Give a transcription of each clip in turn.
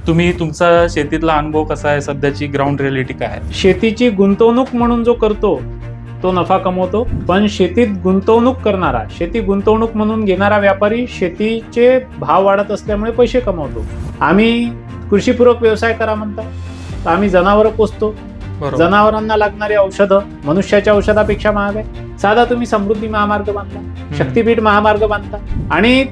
तुम्ही तुमचा शेतीतला अनुभव कसा आहे, सध्याची ग्राउंड रियालिटी काय आहे? शेतीची गुंतवणूक म्हणून जो करतो तो नफा कमवतो, पण शेतीत गुंतवणूक करणारा, शेती गुंतवणूक म्हणून घेणारा व्यापारी शेतीचे भाव वाढत असल्यामुळे पैसे कमवतो. आम्ही कृषीपूरक व्यवसाय करा म्हणतात, तर आम्ही जनावरं पोसतो. जनावरांना लागणारी औषधं मनुष्याच्या औषधापेक्षा महाग आहे. साधा तुम्ही समृद्धी महामार्ग बांधला, शक्तीपीठ महामार्ग बांधता आणि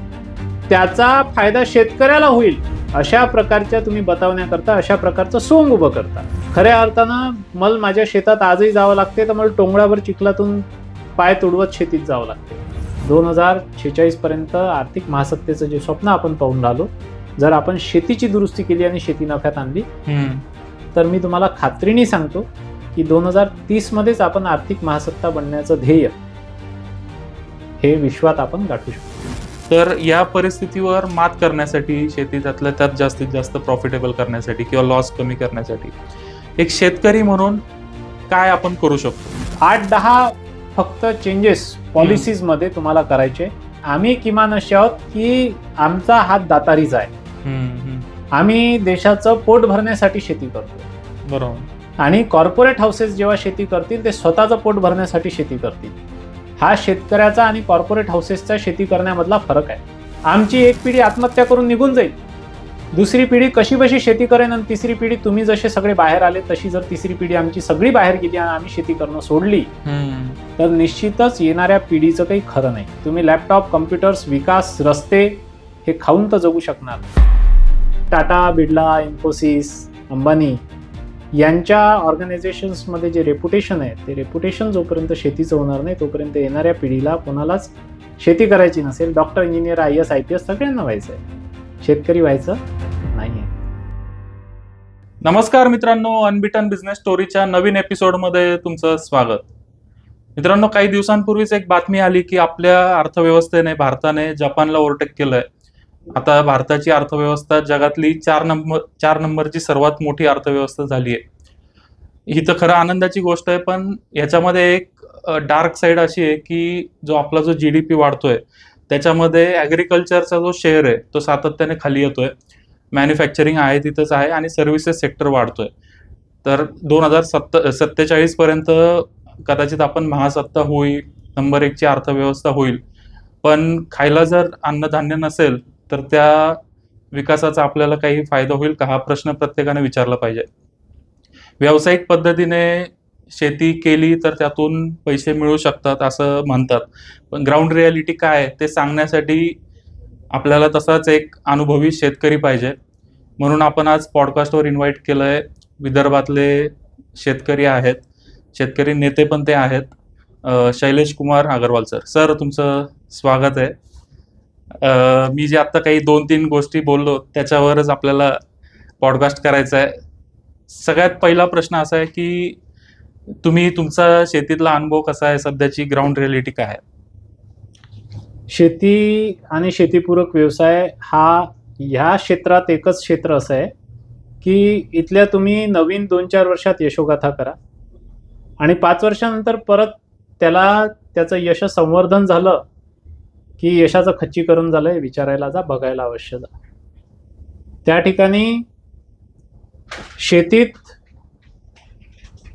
त्याचा फायदा शेतकऱ्याला होईल अशा प्रकारच्या तुम्ही बतावण्याकरता अशा प्रकारचं सोंग उभं करता. खऱ्या अर्थानं मला माझ्या शेतात आजही जावं लागते, तर मला टोंगळाभर चिखलातून पाय तुडवत शेतीत जावं लागते. 2046 पर्यंत आर्थिक महासत्तेचं जे स्वप्न आपण पाहून राहिलो, जर आपण शेतीची दुरुस्ती केली आणि शेती नफ्यात आणली तर मी तुम्हाला खात्रीने सांगतो की 2030 मध्येच आपण आर्थिक महासत्ता बनण्याचं ध्येय हे विश्वात आपण गाठू शकतो. तर या परिस्थितीवर मात करण्यासाठी, शेती त्यातल्या त्यात जास्तीत जास्त प्रॉफिटेबल करण्यासाठी किंवा लॉस कमी करण्यासाठी एक शेतकरी म्हणून काय आपण करू शकतो? 8-10 फक्त चेंजेस पॉलिसीज मध्ये तुम्हाला करायचे. आम्ही किमान असे आहोत की आमचा हात दातारीचा आहे. आम्ही देशाचं पोट भरण्यासाठी शेती करतो. बरोबर. आणि कॉर्पोरेट हाऊसेस जेव्हा शेती करतील ते स्वतःचं पोट भरण्यासाठी शेती करतील. हा शेतकऱ्याचा आणि कॉर्पोरेट हाऊसेसचा शेती करण्यामधला फरक आहे. आमची एक पिढी आत्महत्या करून निघून जाईल, दुसरी पिढी कशी बशी शेती करेन, आणि तिसरी पिढी तुम्ही जसे सगळे बाहेर आले तशी जर तिसरी पिढी आमची सगळी बाहेर गेली आणि आम्ही शेती करणं सोडली तर निश्चितच येणाऱ्या पिढीचं काही खरं नाही. तुम्ही लॅपटॉप, कम्प्युटर्स, विकास, रस्ते हे खाऊन तर जगू शकणार. टाटा, बिर्ला, इन्फोसिस, अंबानी यांच्या ऑर्गनायझेशन्समध्ये जे रेप्युटेशन आहे ते रेप्युटेशन जोपर्यंत शेतीचं होणार नाही तोपर्यंत येणाऱ्या पिढीला कोणालाच शेती करायची नसेल. डॉक्टर, इंजिनियर, IAS, IPS सगळ्यांना व्हायचं आहे, शेतकरी व्हायचं नाही आहे. नमस्कार मित्रांनो, अनबिटन बिझनेस स्टोरीच्या नवीन एपिसोडमध्ये तुमचं स्वागत. मित्रांनो, काही दिवसांपूर्वीच एक बातमी आली की आपल्या अर्थव्यवस्थेने, भारताने जपानला ओव्हरटेक केलंय. आता भारताची अर्थव्यवस्था जगातली 4 नंबरची सर्वात मोठी अर्थव्यवस्था झाली आहे. ही तर खरं आनंदाची गोष्ट आहे, पण याच्यामध्ये एक डार्क साईड अशी आहे की जो आपला जो GDP वाढतोय त्याच्यामध्ये ॲग्रिकल्चरचा जो शेअर आहे तो सातत्याने खाली येतोय. मॅन्युफॅक्चरिंग आहे तिथंच आहे आणि सर्व्हिसेस सेक्टर वाढतोय. तर 2047 पर्यंत कदाचित आपण महासत्ता होईल, नंबर 1ची अर्थव्यवस्था होईल. पण खायला जर अन्नधान्य नसेल तर त्या विकासाचा आपल्याला काही फायदा होईल का, हा प्रश्न प्रत्येकाने विचारला पाहिजे. व्यावसायिक पद्धतीने शेती केली तर त्यातून पैसे मिळू शकतात असं म्हणतात, पण ग्राउंड रियालिटी काय ते सांगण्यासाठी आपल्याला तसाच एक अनुभवी शेतकरी पाहिजे. म्हणून आपण आज पॉडकास्टवर इन्व्हाइट केलंय विदर्भातले शेतकरी आहेत, शेतकरी नेते पण ते आहेत, शैलेश कुमार अग्रवाल सर. सर, तुमचं स्वागत आहे. मी जे आता काही 2-3 गोष्टी बोललो त्याच्यावरच आपल्याला पॉडकास्ट करायचा आहे. सगळ्यात पहिला प्रश्न असा आहे की तुम्ही तुमचा शेतीतला अनुभव कसा आहे, सध्याची ग्राउंड रियालिटी काय आहे? शेती आणि शेतीपूरक व्यवसाय हा ह्या क्षेत्रात एकच क्षेत्र असं आहे की इथल्या तुम्ही नवीन 2-4 वर्षात यशोगाथा करा आणि 5 वर्षानंतर परत त्याचं यश संवर्धन झालं की यशाचं खच्चीकरण झालंय विचारायला जा, बघायला अवश्य जा. त्या ठिकाणी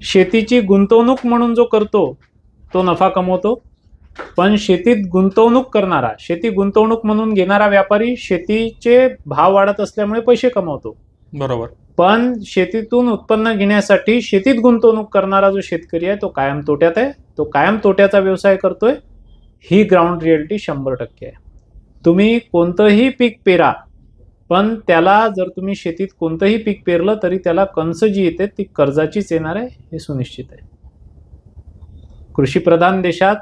शेतीची गुंतवणूक म्हणून जो करतो तो नफा कमवतो, पण शेतीत गुंतवणूक करणारा, शेती गुंतवणूक म्हणून घेणारा व्यापारी शेतीचे भाव वाढत असल्यामुळे पैसे कमवतो. बरोबर. पण शेतीतून उत्पन्न घेण्यासाठी शेतीत गुंतवणूक करणारा जो शेतकरी आहे तो कायम तोट्यात आहे, तो कायम तोट्याचा व्यवसाय करतोय. ही ग्राउंड रियालिटी 100% आहे. तुम्ही कोणतंही पीक पेरा, पण त्याला जर तुम्ही शेतीत कोणतंही पीक पेरलं तरी त्याला कंस जी येते ती कर्जाचीच येणार आहे, हे सुनिश्चित आहे. कृषीप्रधान देशात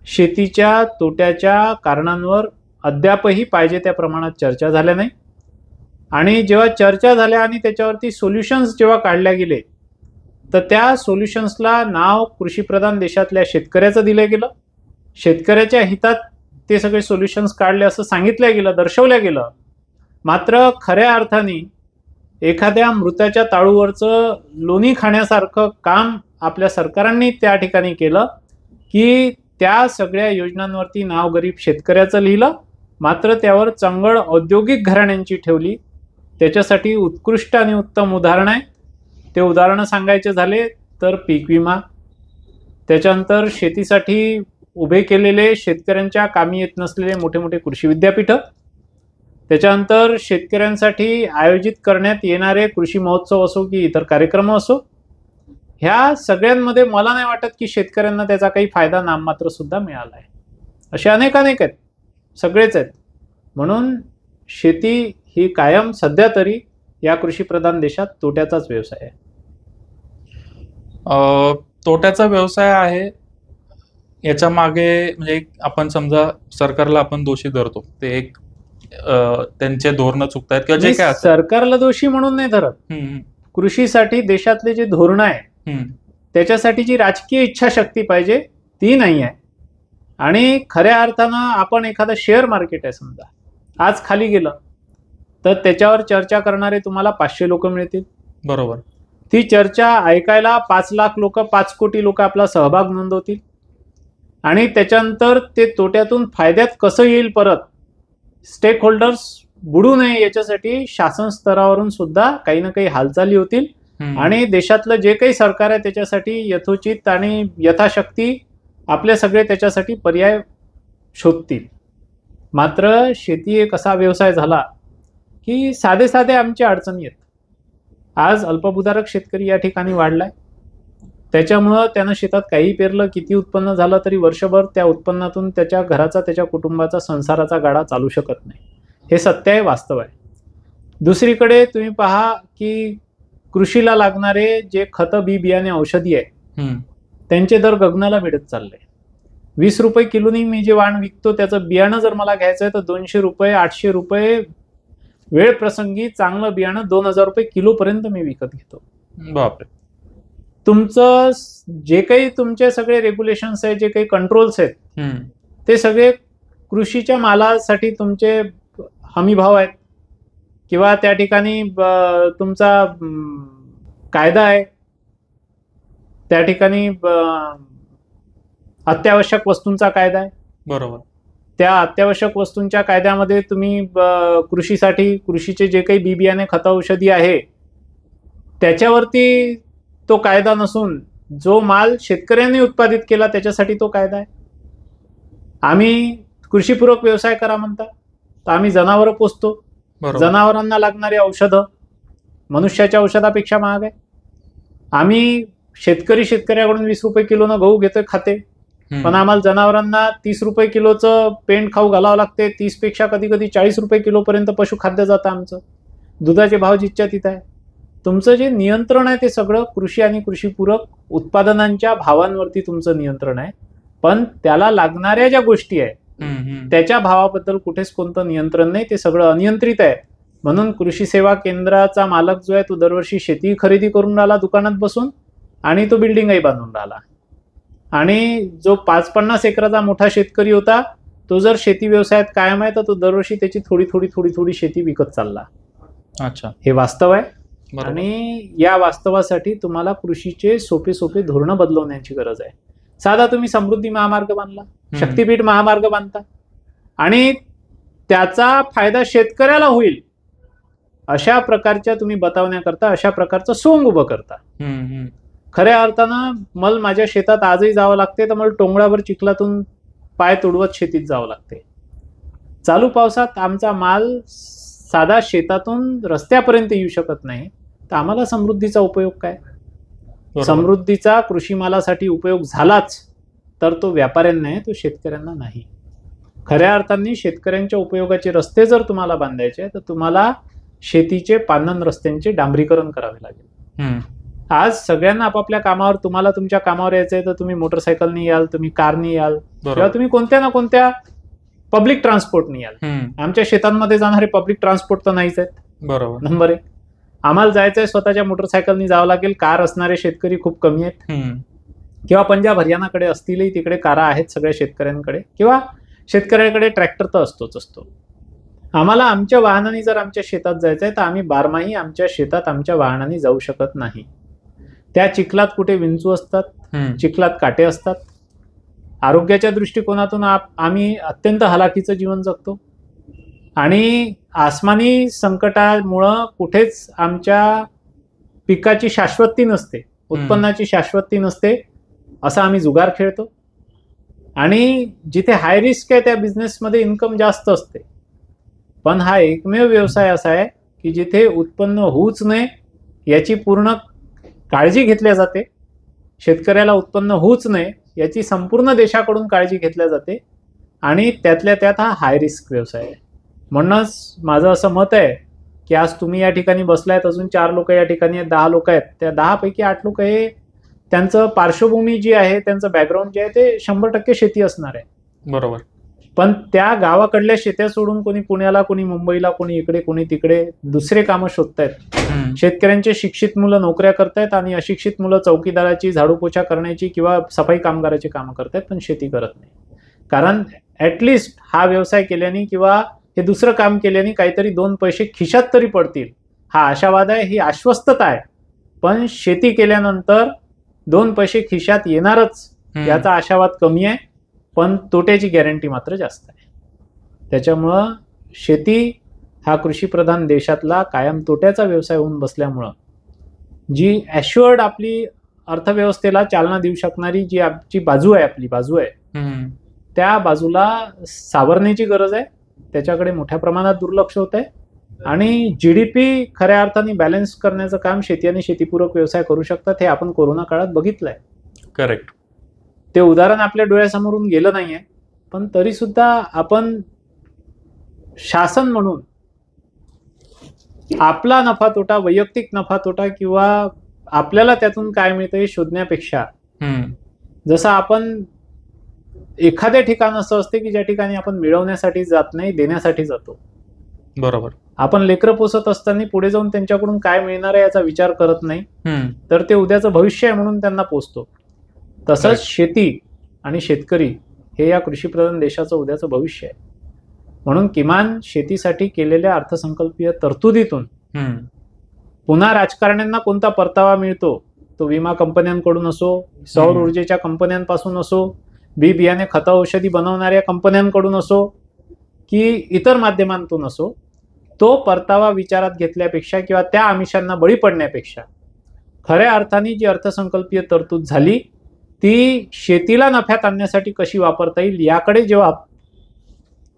शेतीच्या तोट्याच्या कारणांवर अद्यापही पाहिजे त्या प्रमाणात चर्चा झाल्या नाही. आणि जेव्हा चर्चा झाल्या आणि त्याच्यावरती सोल्युशन्स जेव्हा काढल्या गेले तर त्या सोल्युशन्सला नाव कृषीप्रधान देशातल्या शेतकऱ्याचं दिलं गेलं. शेतकऱ्याच्या हितात ते सगळे सोल्युशन्स काढले असं सांगितलं गेलं, दर्शवलं गेलं. मात्र खऱ्या अर्थाने एखाद्या मृताच्या ताळूवरचं लोणी खाण्यासारखं काम आपल्या सरकारांनी त्या ठिकाणी केलं की त्या सगळ्या योजनांवरती नाव गरीब शेतकऱ्याचं लिहिलं, मात्र त्यावर चंगळ औद्योगिक घराण्यांची ठेवली त्याच्यासाठी उत्कृष्ट आणि उत्तम उदाहरण आहे. ते उदाहरणं सांगायचे झाले तर पीक विमा, त्याच्यानंतर शेतीसाठी उभे केलेले शेतकऱ्यांच्या कामी येत नसलेले मोठे मोठे कृषी विद्यापीठं, त्याच्यानंतर शेतकऱ्यांसाठी आयोजित करण्यात येणारे कृषी महोत्सव असो की इतर कार्यक्रम असो, ह्या सगळ्यांमध्ये मला नाही वाटत की शेतकऱ्यांना त्याचा काही फायदा नाममात्र सुद्धा मिळाला आहे. असे अनेक आहेत, सगळेच आहेत. म्हणून शेती ही कायम सध्या तरी या कृषीप्रधान देशात तोट्याचाच व्यवसाय आहे. तोट्याचा व्यवसाय आहे याच्या मागे म्हणजे आपण समजा सरकारला आपण दोषी धरतो, ते एक त्यांचे धोरणं चुकतायत किंवा जे काय असेल. सरकारला दोषी म्हणून नाही धरत. कृषीसाठी देशातले जे धोरण आहे त्याच्यासाठी जी राजकीय इच्छाशक्ती पाहिजे ती नाही आहे. आणि खऱ्या अर्थानं आपण एखादं शेअर मार्केट आहे समजा, आज खाली गेलं तर त्याच्यावर चर्चा करणारे तुम्हाला 500 लोक मिळतील. बरोबर. ती चर्चा ऐकायला 5 लाख लोक, 5 कोटी लोक आपला सहभाग नोंदवतील. आणि त्याच्यानंतर ते तोट्यातून फायद्यात कसं येईल परत, स्टेक होल्डर्स बुडू नये याच्यासाठी शासन स्तरावरून सुद्धा काही ना काही हालचाली होतील. आणि देशातलं जे काही सरकार आहे त्याच्यासाठी यथोचित आणि यथाशक्ती आपले सगळे त्याच्यासाठी पर्याय शोधतील. मात्र शेती एक असा व्यवसाय झाला की साधे साधे आमच्या अडचणी आहेत. आज अल्पभूधारक शेतकरी या ठिकाणी वाढलाय, त्याच्यामुळं त्यानं शेतात काही पेरलं, किती उत्पन्न झालं तरी वर्षभर त्या उत्पन्नातून त्याच्या घराचा, त्याच्या कुटुंबाचा, संसाराचा गाडा चालू शकत नाही. हे सत्य आहे, वास्तव आहे. दुसरीकडे तुम्ही पहा की कृषीला लागणारे जे खतं, बी बियाणे, औषधी आहे त्यांचे दर गगनाला भिडत चालले. 20 रुपये किलोनी मी जे वाण विकतो त्याचं बियाणं जर मला घ्यायचं आहे तर 200 रुपये, 800 रुपये, वेळ प्रसंगी चांगलं बियाणं 2000 रुपये किलोपर्यंत मी विकत घेतो. बापरे. तुमचं जे काही तुमचे सगळे रेग्युलेशन्स आहेत, जे काही कंट्रोल्स आहेत ते सगळे कृषीच्या मालासाठी तुमचे हमी भाव आहेत किंवा त्या ठिकाणी तुमचा कायदा आहे, त्या ठिकाणी अत्यावश्यक वस्तूंचा कायदा आहे. बरोबर. त्या अत्यावश्यक वस्तूंच्या कायद्यामध्ये तुम्ही कृषीसाठी कृषीचे जे काही बी बियाणे, खतं, औषधी आहे त्याच्यावरती तो कायदा नसून जो माल शेतकऱ्यांनी उत्पादित केला त्याच्यासाठी तो कायदा आहे. आम्ही कृषीपूरक व्यवसाय करा म्हणता तर आम्ही जनावरं पोसतो. जनावरांना लागणारी औषधं मनुष्याच्या औषधापेक्षा महाग आहे. आम्ही शेतकऱ्याकडून 20 रुपये किलोनं गहू घेतोय, खाते, पण आम्हाला जनावरांना 30 रुपये किलोचं पेंड खाऊ घालावं लागते. 30 पेक्षा कधी कधी 40 रुपये किलोपर्यंत पशुखाद्य जातं आमचं. दुधाचे भाव जिथच्या तिथं आहे. तुमचं जे नियंत्रण आहे ते सगळं कृषी आणि कृषीपूरक उत्पादनांच्या भावांवरती तुमचं नियंत्रण आहे. पण त्याला लागणाऱ्या ज्या गोष्टी आहेत त्याच्या भावाबद्दल कुठेच कोणतं नियंत्रण नाही, ते सगळं अनियंत्रित आहे. म्हणून कृषी सेवा केंद्राचा मालक जो आहे तो दरवर्षी शेती खरेदी करून राहिला दुकानात बसून आणि तो बिल्डिंगही बांधून राहिला. आणि जो 5-50 एकराचा मोठा शेतकरी होता तो जर शेती व्यवसायात कायम आहे तर तो दरवर्षी त्याची थोडी थोडी थोडी थोडी शेती विकत चालला. अच्छा. हे वास्तव आहे. आणि या वास्तवासाठी तुम्हाला कृषीचे सोपे सोपे धोरणं बदलवण्याची गरज आहे. साधा तुम्ही समृद्धी महामार्ग बांधला, शक्तीपीठ महामार्ग बांधता आणि त्याचा फायदा शेतकऱ्याला होईल अशा प्रकारच्या तुम्ही बतावण्याकरता अशा प्रकारचं सोंग उभं करता. खऱ्या अर्थानं मला माझ्या शेतात आजही जावं लागते तर मला टोंगळावर चिखलातून पाय तुडवत शेतीत जावं लागते. चालू पावसात आमचा माल साधा शेतातून रस्त्यापर्यंत येऊ शकत नाही तर आम्हाला समृद्धीचा उपयोग काय? समृद्धीचा कृषी मालासाठी उपयोग झालाच तर तो व्यापाऱ्यांना आहे, तो शेतकऱ्यांना नाही. खऱ्या अर्थाने शेतकऱ्यांच्या उपयोगाचे रस्ते जर तुम्हाला बांधायचे तर तुम्हाला शेतीचे पानन रस्त्यांचे डांबरीकरण करावे लागेल. आज सगळ्यांना आपापल्या कामावर, तुम्हाला तुमच्या कामावर यायचंय तर तुम्ही मोटरसायकलनी याल, तुम्ही कारनी याल किंवा तुम्ही कोणत्या ना कोणत्या पब्लिक ट्रान्सपोर्टनी याल. आमच्या शेतांमध्ये जाणारे पब्लिक ट्रान्सपोर्ट तर नाहीच आहेत. बरोबर. नंबर 1. आम्हाला जायचंय स्वतःच्या मोटरसायकलनी जावं लागेल. कार असणारे शेतकरी खूप कमी आहेत. किंवा पंजाब हरियाणाकडे असतीलही, तिकडे कारा आहेत सगळ्या शेतकऱ्यांकडे, किंवा शेतकऱ्याकडे ट्रॅक्टर तर असतोच असतो. आम्हाला आमच्या वाहनाने जर आमच्या शेतात जायचंय तर आम्ही बारमाही आमच्या शेतात आमच्या वाहनाने जाऊ शकत नाही. त्या चिखलात कुठे विंचू असतात, चिखलात काटे असतात. आरोग्याच्या दृष्टिकोनातून आम्ही अत्यंत हलाखीचं जीवन जगतो. आणि आसमानी संकटामुळं कुठेच आमच्या पिकाची शाश्वती नसते, उत्पन्नाची शाश्वती नसते, असा आम्ही जुगार खेळतो. आणि जिथे हाय रिस्क आहे त्या बिझनेसमध्ये इन्कम जास्त असते. पण हा एकमेव व्यवसाय असा आहे की जिथे उत्पन्न होऊच नये याची पूर्ण काळजी घेतल्या जाते. शेतकऱ्याला उत्पन्न होऊच नये याची संपूर्ण देशाकडून काळजी घेतल्या जाते. आणि त्यातल्या त्यात हा हाय रिस्क व्यवसाय आहे. म्हणूनच माझं असं मत आहे की आज तुम्ही या ठिकाणी बसलायत, अजून 4 लोक या ठिकाणी आहेत, 10 लोक आहेत. त्या 10 पैकी 8 लोक हे त्यांचं पार्श्वभूमी जी आहे, त्यांचं बॅकग्राऊंड जे आहे ते 100% शेती असणार आहे. बरोबर. पण त्या गावाकडल्या शेत्या सोडून कोणी पुण्याला, कोणी मुंबईला, कोणी इकडे, कोणी तिकडे दुसरे कामं शोधतायत. शेतकऱ्यांचे शिक्षित मुलं नोकऱ्या करतायत आणि अशिक्षित मुलं चौकीदाराची, झाडू पोछा करण्याची किंवा सफाई कामगाराची कामं करतायत, पण शेती करत नाही. कारण ऍटलिस्ट हा व्यवसाय केल्याने किंवा हे दुसरं काम केल्याने काहीतरी 2 पैसे खिशात तरी पडतील, हा आशावाद आहे, ही आश्वस्तता आहे. पण शेती केल्यानंतर 2 पैसे खिशात येणारच याचा आशावाद कमी आहे, पण तोट्याची गॅरंटी मात्र जास्त आहे. त्याच्यामुळं शेती हा कृषीप्रधान देशातला कायम तोट्याचा व्यवसाय होऊन बसल्यामुळं जी ॲश्युअर्ड आपली अर्थव्यवस्थेला चालना देऊ शकणारी जी आमची बाजू आहे, त्या बाजूला सावरण्याची गरज आहे. त्याच्याकडे मोठ्या प्रमाणात दुर्लक्ष होत आहे. आणि GDP खऱ्या अर्थाने बॅलन्स करण्याचं काम शेती आणि शेतीपूरक व्यवसाय करू शकतात, हे आपण कोरोना काळात बघितलंय. करेक्ट. ते उदाहरण आपल्या डोळ्यासमोरून गेलं नाहीये, पण तरी सुद्धा आपण शासन म्हणून आपला नफा तोटा, वैयक्तिक नफा तोटा किंवा आपल्याला त्यातून काय मिळतं हे शोधण्यापेक्षा, जसं आपण एखाद्या ठिकाण असं असते की ज्या ठिकाणी आपण मिळवण्यासाठी जात नाही, देण्यासाठी जातो. बरोबर. आपण लेकरं पोसत असताना पुढे जाऊन त्यांच्याकडून काय मिळणार आहे याचा विचार करत नाही, तर ते उद्याचं भविष्य आहे म्हणून त्यांना पोसतो. तसंच शेती आणि शेतकरी हे या कृषीप्रधान देशाचं उद्याचं भविष्य आहे. म्हणून किमान शेतीसाठी केलेल्या अर्थसंकल्पीय तरतुदीतून पुन्हा राजकारण्यांना कोणता परतावा मिळतो, तो विमा कंपन्यांकडून असो, सौर ऊर्जेच्या कंपन्यांपासून असो, बी बियाणे, खतं, औषधी बनवणाऱ्या कंपन्यांकडून असो की इतर माध्यमांतून असो, तो परतावा विचारात घेतल्यापेक्षा किंवा त्या आमिषांना बळी पडण्यापेक्षा खऱ्या अर्थाने जी अर्थसंकल्पीय तरतूद झाली ती शेतीला नफ्यात आणण्यासाठी कशी वापरता येईल याकडे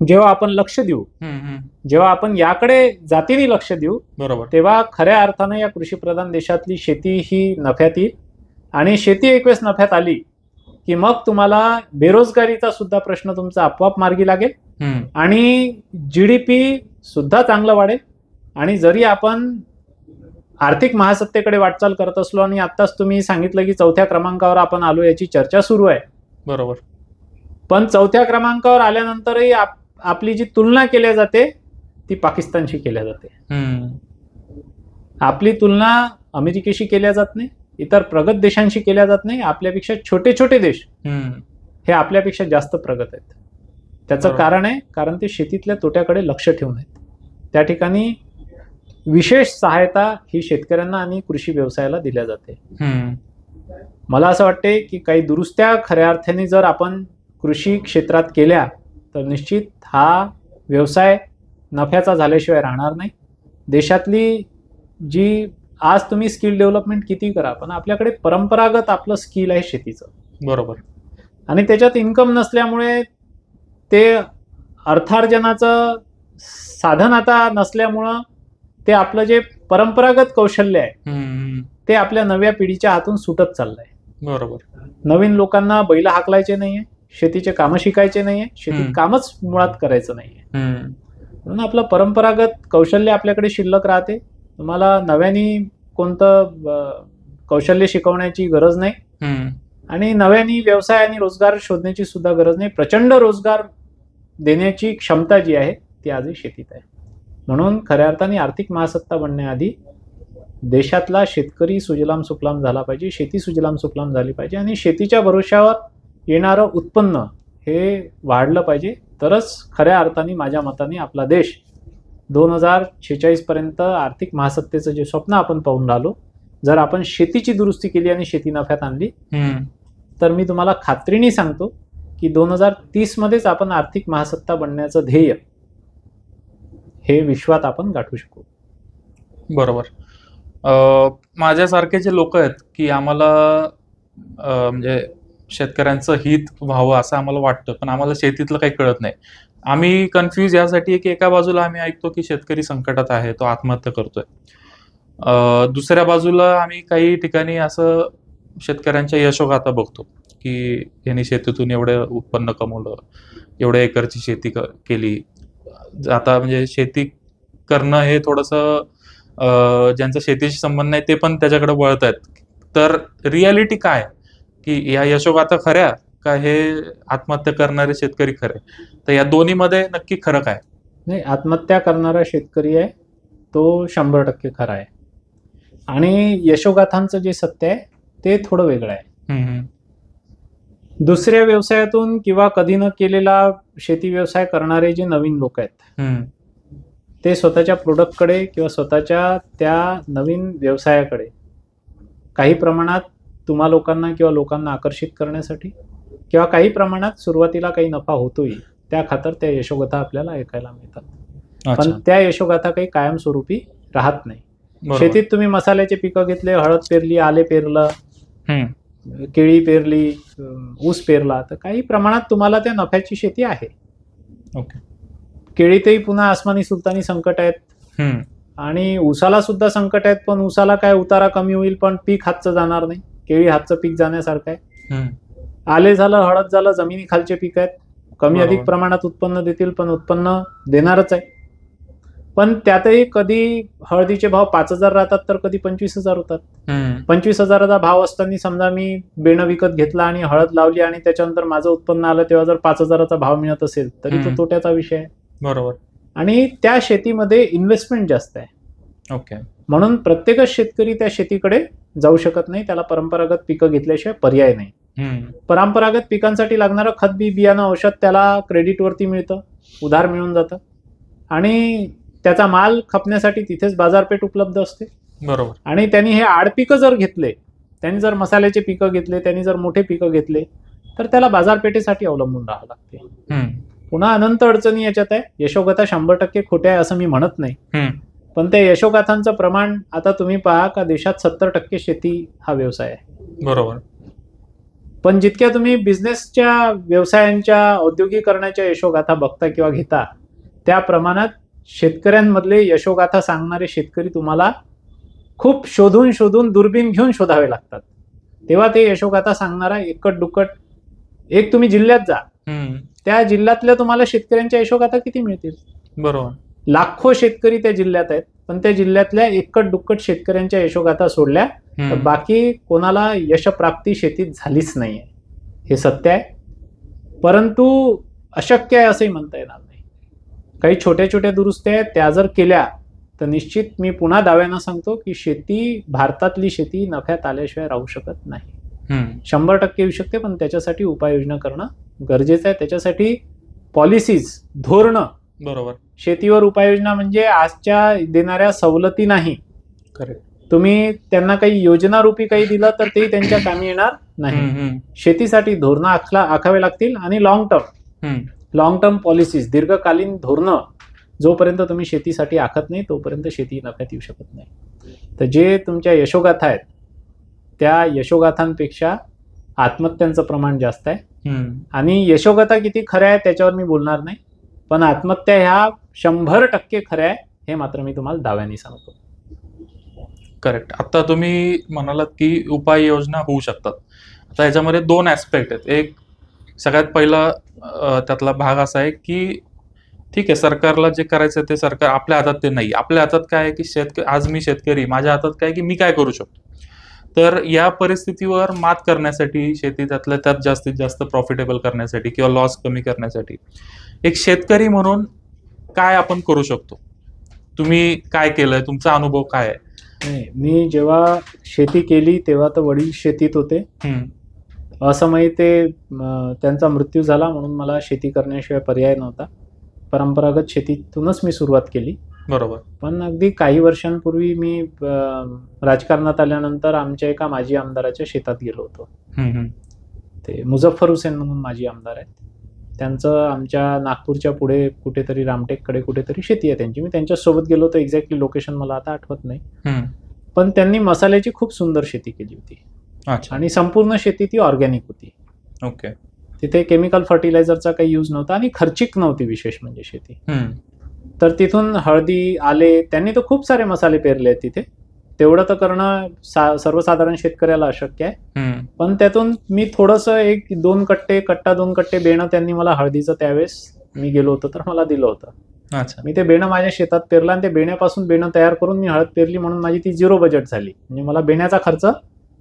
जेव्हा आपण लक्ष देऊ, जेव्हा आपण याकडे जातीने लक्ष देऊ, बरोबर, तेव्हा खऱ्या अर्थाने या कृषीप्रधान देशातली शेती ही नफ्यात येईल. आणि शेती एक वेळेस नफ्यात आली की मग तुम्हाला बेरोजगारीचा सुद्धा प्रश्न तुमचा आपोआप मार्गी लागेल आणि GDP सुद्धा चांगलं वाढेल. आणि जरी आपण आर्थिक महासत्तेकडे वाटचाल करत असलो आणि आत्ताच तुम्ही सांगितलं की 4थ्या क्रमांकावर आपण आलो, याची चर्चा सुरू आहे, बरोबर, पण 4थ्या क्रमांकावर आल्यानंतरही आपली जी तुलना केली जाते ती पाकिस्तानशी केल्या जाते. आपली तुलना अमेरिकेशी केल्या जात नाही, इतर प्रगत देशांशी केल्या जात नाही. आपल्यापेक्षा छोटे छोटे देश हे आपल्यापेक्षा जास्त प्रगत आहेत. त्याचं कारण आहे, कारण ते शेतीतल्या तोट्याकडे लक्ष ठेवून आहेत. त्या ठिकाणी विशेष सहायता ही शेतकऱ्यांना आणि कृषी व्यवसायाला दिल्या जाते. मला असं वाटते की काही दुरुस्त्या खऱ्या अर्थाने जर आपण कृषी क्षेत्रात केल्या तर निश्चित हा व्यवसाय नफ्याचा झाल्याशिवाय राहणार नाही. देशातली जी आज तुम्ही स्किल डेव्हलपमेंट किती करा, पण आपल्याकडे परंपरागत आपलं स्किल आहे शेतीचं, बरोबर, आणि त्याच्यात इन्कम नसल्यामुळे ते अर्थार्जनाचं साधन आता नसल्यामुळं ते आपलं जे परंपरागत कौशल्य आहे ते आपल्या नव्या पिढीच्या हातून सुटत चाललंय. बरोबर. नवीन लोकांना बैल हाकलायचे नाहीये, शेतीचे कामं शिकायचे नाहीये, शेतीत कामच मुळात करायचं नाहीये. म्हणून आपलं परंपरागत कौशल्य आपल्याकडे शिल्लक राहते. तुम्हाला नव्याने कोणतं कौशल्य शिकवण्याची गरज नाही आणि नव्याने व्यवसाय आणि रोजगार शोधण्याची सुद्धा गरज नाही. प्रचंड रोजगार देण्याची क्षमता जी आहे ती आजही शेतीत आहे. म्हणून खऱ्या अर्थाने आर्थिक महासत्ता बनण्याआधी देशातला शेतकरी सुजलाम सुफलाम झाला पाहिजे, शेती सुजलाम सुफलाम झाली पाहिजे आणि शेतीच्या भरोश्यावर येणारं उत्पन्न हे वाढलं पाहिजे. तरच खऱ्या अर्थाने माझ्या मताने आपला देश 2046 पर्यंत आर्थिक महासत्तेचं जे स्वप्न आपण पाहून राहिलो, जर आपण शेतीची दुरुस्ती केली आणि शेती नफ्यात आणली तर मी तुम्हाला खात्रीने सांगतो की 2030 मध्येच आपण आर्थिक महासत्ता बनण्याचं ध्येय हे विश्वात आपण गाठू शकू. बरोबर. माझ्यासारखे जे लोक आहेत की आम्हाला म्हणजे शेतकऱ्यांचं हित व्हावं असं आम्हाला वाटतं, पण आम्हाला शेतीतलं काही कळत नाही. आम्ही कन्फ्यूज यासाठी आहे की एका बाजूला आम्ही ऐकतो की शेतकरी संकटात आहे, तो आत्महत्या करतोय. दुसऱ्या बाजूला आम्ही काही ठिकाणी असं शेतकऱ्यांच्या यशोगाथा बघतो की यांनी शेतीतून एवढं उत्पन्न कमवलं, एवढ्या एकरची शेती केली. आता म्हणजे शेती करणं हे थोडंसं ज्यांचा शेतीशी संबंध नाही ते पण त्याच्याकडे वळत आहेत. तर रियालिटी काय की या यशोगाथा खऱ्या का हे आत्महत्या करणारे शेतकरी खरे? तर या दोन्हीमध्ये नक्की खरं काय? नाही, आत्महत्या करणारा शेतकरी आहे तो 100% खरा आहे, आणि यशोगाथांचं जे सत्य आहे ते थोडं वेगळं आहे. दुसऱ्या व्यवसायातून किंवा कधी न केलेला शेती व्यवसाय करणारे जे नवीन लोक आहेत ते स्वतःच्या प्रोडक्टकडे किंवा स्वतःच्या त्या नवीन व्यवसायाकडे काही प्रमाणात तुम्हा लोकांना किंवा लोकांना आकर्षित करण्यासाठी किंवा काही प्रमाणात सुरुवातीला काही नफा होतोय त्या खातर त्या यशोगाथा आपल्याला ऐकायला मिळतात. पण त्या यशोगाथा काही कायमस्वरूपी राहत नाही. शेतीत तुम्ही मसाल्याचे पिकं घेतले, हळद पेरली, आले पेरलं, केळी पेरली, ऊस पेरला, तर काही प्रमाणात तुम्हाला त्या नफ्याची शेती आहे. ओके. केळीतही पुन्हा आसमानी सुलतानी संकट आहेत आणि ऊसाला सुद्धा संकट आहेत, पण ऊसाला काय उतारा कमी होईल पण पीक हातचं जाणार नाही. केळी हातचं पीक जाण्यासारखं आहे. आले झालं, हळद झालं, जमिनी खालचे पीक आहेत, कमी अधिक प्रमाणात उत्पन्न देतील पण उत्पन्न देणारच आहे. पण त्यातही कधी हळदीचे भाव 5,000 राहतात तर कधी 25,000 होतात. 25,000चा भाव असताना समजा मी बेणं विकत घेतला आणि हळद लावली आणि त्याच्यानंतर माझं उत्पन्न आलं तेव्हा जर 5,000चा भाव मिळत असेल तरी तो तोट्याचा विषय आहे. बरोबर. आणि त्या शेतीमध्ये इन्व्हेस्टमेंट जास्त आहे. ओके. म्हणून प्रत्येकच शेतकरी त्या शेतीकडे जाऊ शकत नाही, त्याला परंपरागत पिकं घेतल्याशिवाय पर्याय नाही. परंपरागत पिकांसाठी लागणारं खत बी बियाणं औषध त्याला क्रेडिटवरती मिळतं, उधार मिळून जातं आणि त्याचा माल खपण्यासाठी तिथेच बाजारपेठ उपलब्ध असते. बरोबर. आणि त्यांनी हे आडपिकं जर घेतले, त्यांनी जर मसाल्याचे पिकं घेतले, त्यांनी जर मोठे पिकं घेतले तर त्याला बाजारपेठेसाठी अवलंबून राहावं लागते. पुन्हा अनंत अडचणी याच्यात आहे. यशोगाथा 100% खोट्या आहे असं मी म्हणत नाही, पण त्या यशोगाथांचं प्रमाण आता तुम्ही पहा का देशात 70% शेती हा व्यवसाय आहे. बरोबर. पण जितक्या तुम्ही बिझनेसच्या व्यवसायांच्या औद्योगिकरणाच्या यशोगाथा बघता किंवा घेता त्या प्रमाणात शेतकऱ्यांमधले यशोगाथा सांगणारे शेतकरी तुम्हाला खूप शोधून शोधून दुर्बीण घेऊन शोधावे लागतात. तेव्हा ते यशोगाथा सांगणारा एकट दुकट एक तुम्ही जिल्ह्यात जा, त्या जिल्ह्यातल्या तुम्हाला शेतकऱ्यांच्या यशोगाथा किती मिळतील? बरोबर. लाखो शेतकरी त्या जिल्ह्यात आहेत, पण त्या जिल्ह्यातल्या एकट दुक्कट शेतकऱ्यांच्या यशोगाथा सोडल्या तर बाकी कोणाला यशप्राप्ती शेतीत झालीच नाहीये. हे सत्य आहे, परंतु अशक्य आहे असंही म्हणता येणार नाही. काही छोट्या छोट्या दुरुस्त्या आहेत, त्या जर केल्या तर निश्चित मी पुन्हा दाव्यानं सांगतो की शेती, भारतातली शेती नफ्यात आल्याशिवाय राहू शकत नाही. 100% येऊ शकते, पण त्याच्यासाठी उपाययोजना करणं गरजेचं आहे. त्याच्यासाठी पॉलिसीज, धोरणं. बरोबर. शेतीवर उपाययोजना म्हणजे आजच्या देणाऱ्या सवलती नाही. तुम्ही त्यांना काही योजना रूपी काही दिलं तर ते त्यांच्या कामी येणार नाही. शेतीसाठी धोरणं आखावे लागतील आणि लॉंग टर्म पॉलिसीज, दीर्घकालीन धोरणं जोपर्यंत तुम्ही शेतीसाठी आखत नाही तोपर्यंत शेती नफ्यात येऊ शकत नाही. तर जे तुमच्या यशोगाथा आहेत त्या यशोगाथांपेक्षा आत्महत्यांचं प्रमाण जास्त आहे. आणि यशोगाथा किती खऱ्या आहेत त्याच्यावर मी बोलणार नाही, पण आत्महत्या ह्या 100% खऱ्या आहे हे मात्र मी तुम्हाला दाव्याने सांगतो. करेक्ट. आता तुम्ही म्हणालात की उपाययोजना होऊ शकतात. आता याच्यामध्ये 2 ऍस्पेक्ट आहेत. एक सगळ्यात पहिला त्यातला भाग असा आहे की ठीक आहे, सरकारला जे करायचं ते सरकार, आपल्या हातात ते नाही. आपल्या हातात काय आहे की आज मी शेतकरी, माझ्या हातात काय की मी काय करू शकतो. तर या परिस्थितीवर मात करण्यासाठी, शेती त्यातल्या त्यात जास्तीत जास्त प्रॉफिटेबल करण्यासाठी किंवा लॉस कमी करण्यासाठी एक शेतकरी म्हणून काय आपण करू शकतो? तुम्ही काय केलंय? तुमचा अनुभव काय आहे? मी जेव्हा शेती केली तेव्हा तर वडील शेतीत होते. असमयी ते त्यांचा मृत्यू झाला म्हणून मला शेती करण्याशिवाय पर्याय नव्हता. परंपरागत शेतीतूनच मी सुरुवात केली. बरोबर. पण अगदी काही वर्षांपूर्वी मी राजकारणात आल्यानंतर आमच्या एका माजी आमदाराच्या शेतात गेलो होतो. ते मुझफ्फर हुसेन म्हणून माजी आमदार आहेत. त्यांचं आमच्या नागपूरच्या पुढे कुठेतरी रामटेककडे कुठेतरी शेती आहे त्यांची. मी त्यांच्यासोबत गेलो तर एक्झॅक्टली लोकेशन मला आता आठवत नाही. पण त्यांनी मसाल्याची खूप सुंदर शेती केली होती. अच्छा. आणि संपूर्ण शेती ती ऑर्गॅनिक होती. ओके. तिथे केमिकल फर्टिलायझरचा काही यूज नव्हता आणि खर्चिक नव्हती विशेष म्हणजे शेती. तर तिथून हळदी, आले, त्यांनी तर खूप सारे मसाले पेरले आहेत तिथे. तेवढं तर करणं सर्वसाधारण शेतकऱ्याला अशक्य आहे. पण त्यातून मी थोडंसं 1-2 कट्टे बेणं त्यांनी मला हळदीचं त्यावेळेस मी गेलो होतो तर मला दिलं होतं. अच्छा. मी ते बेणं माझ्या शेतात पेरलं आणि ते बेण्यापासून बेणं तयार करून मी हळद पेरली, म्हणून माझी ती 0 बजेट झाली. म्हणजे मला बेण्याचा खर्च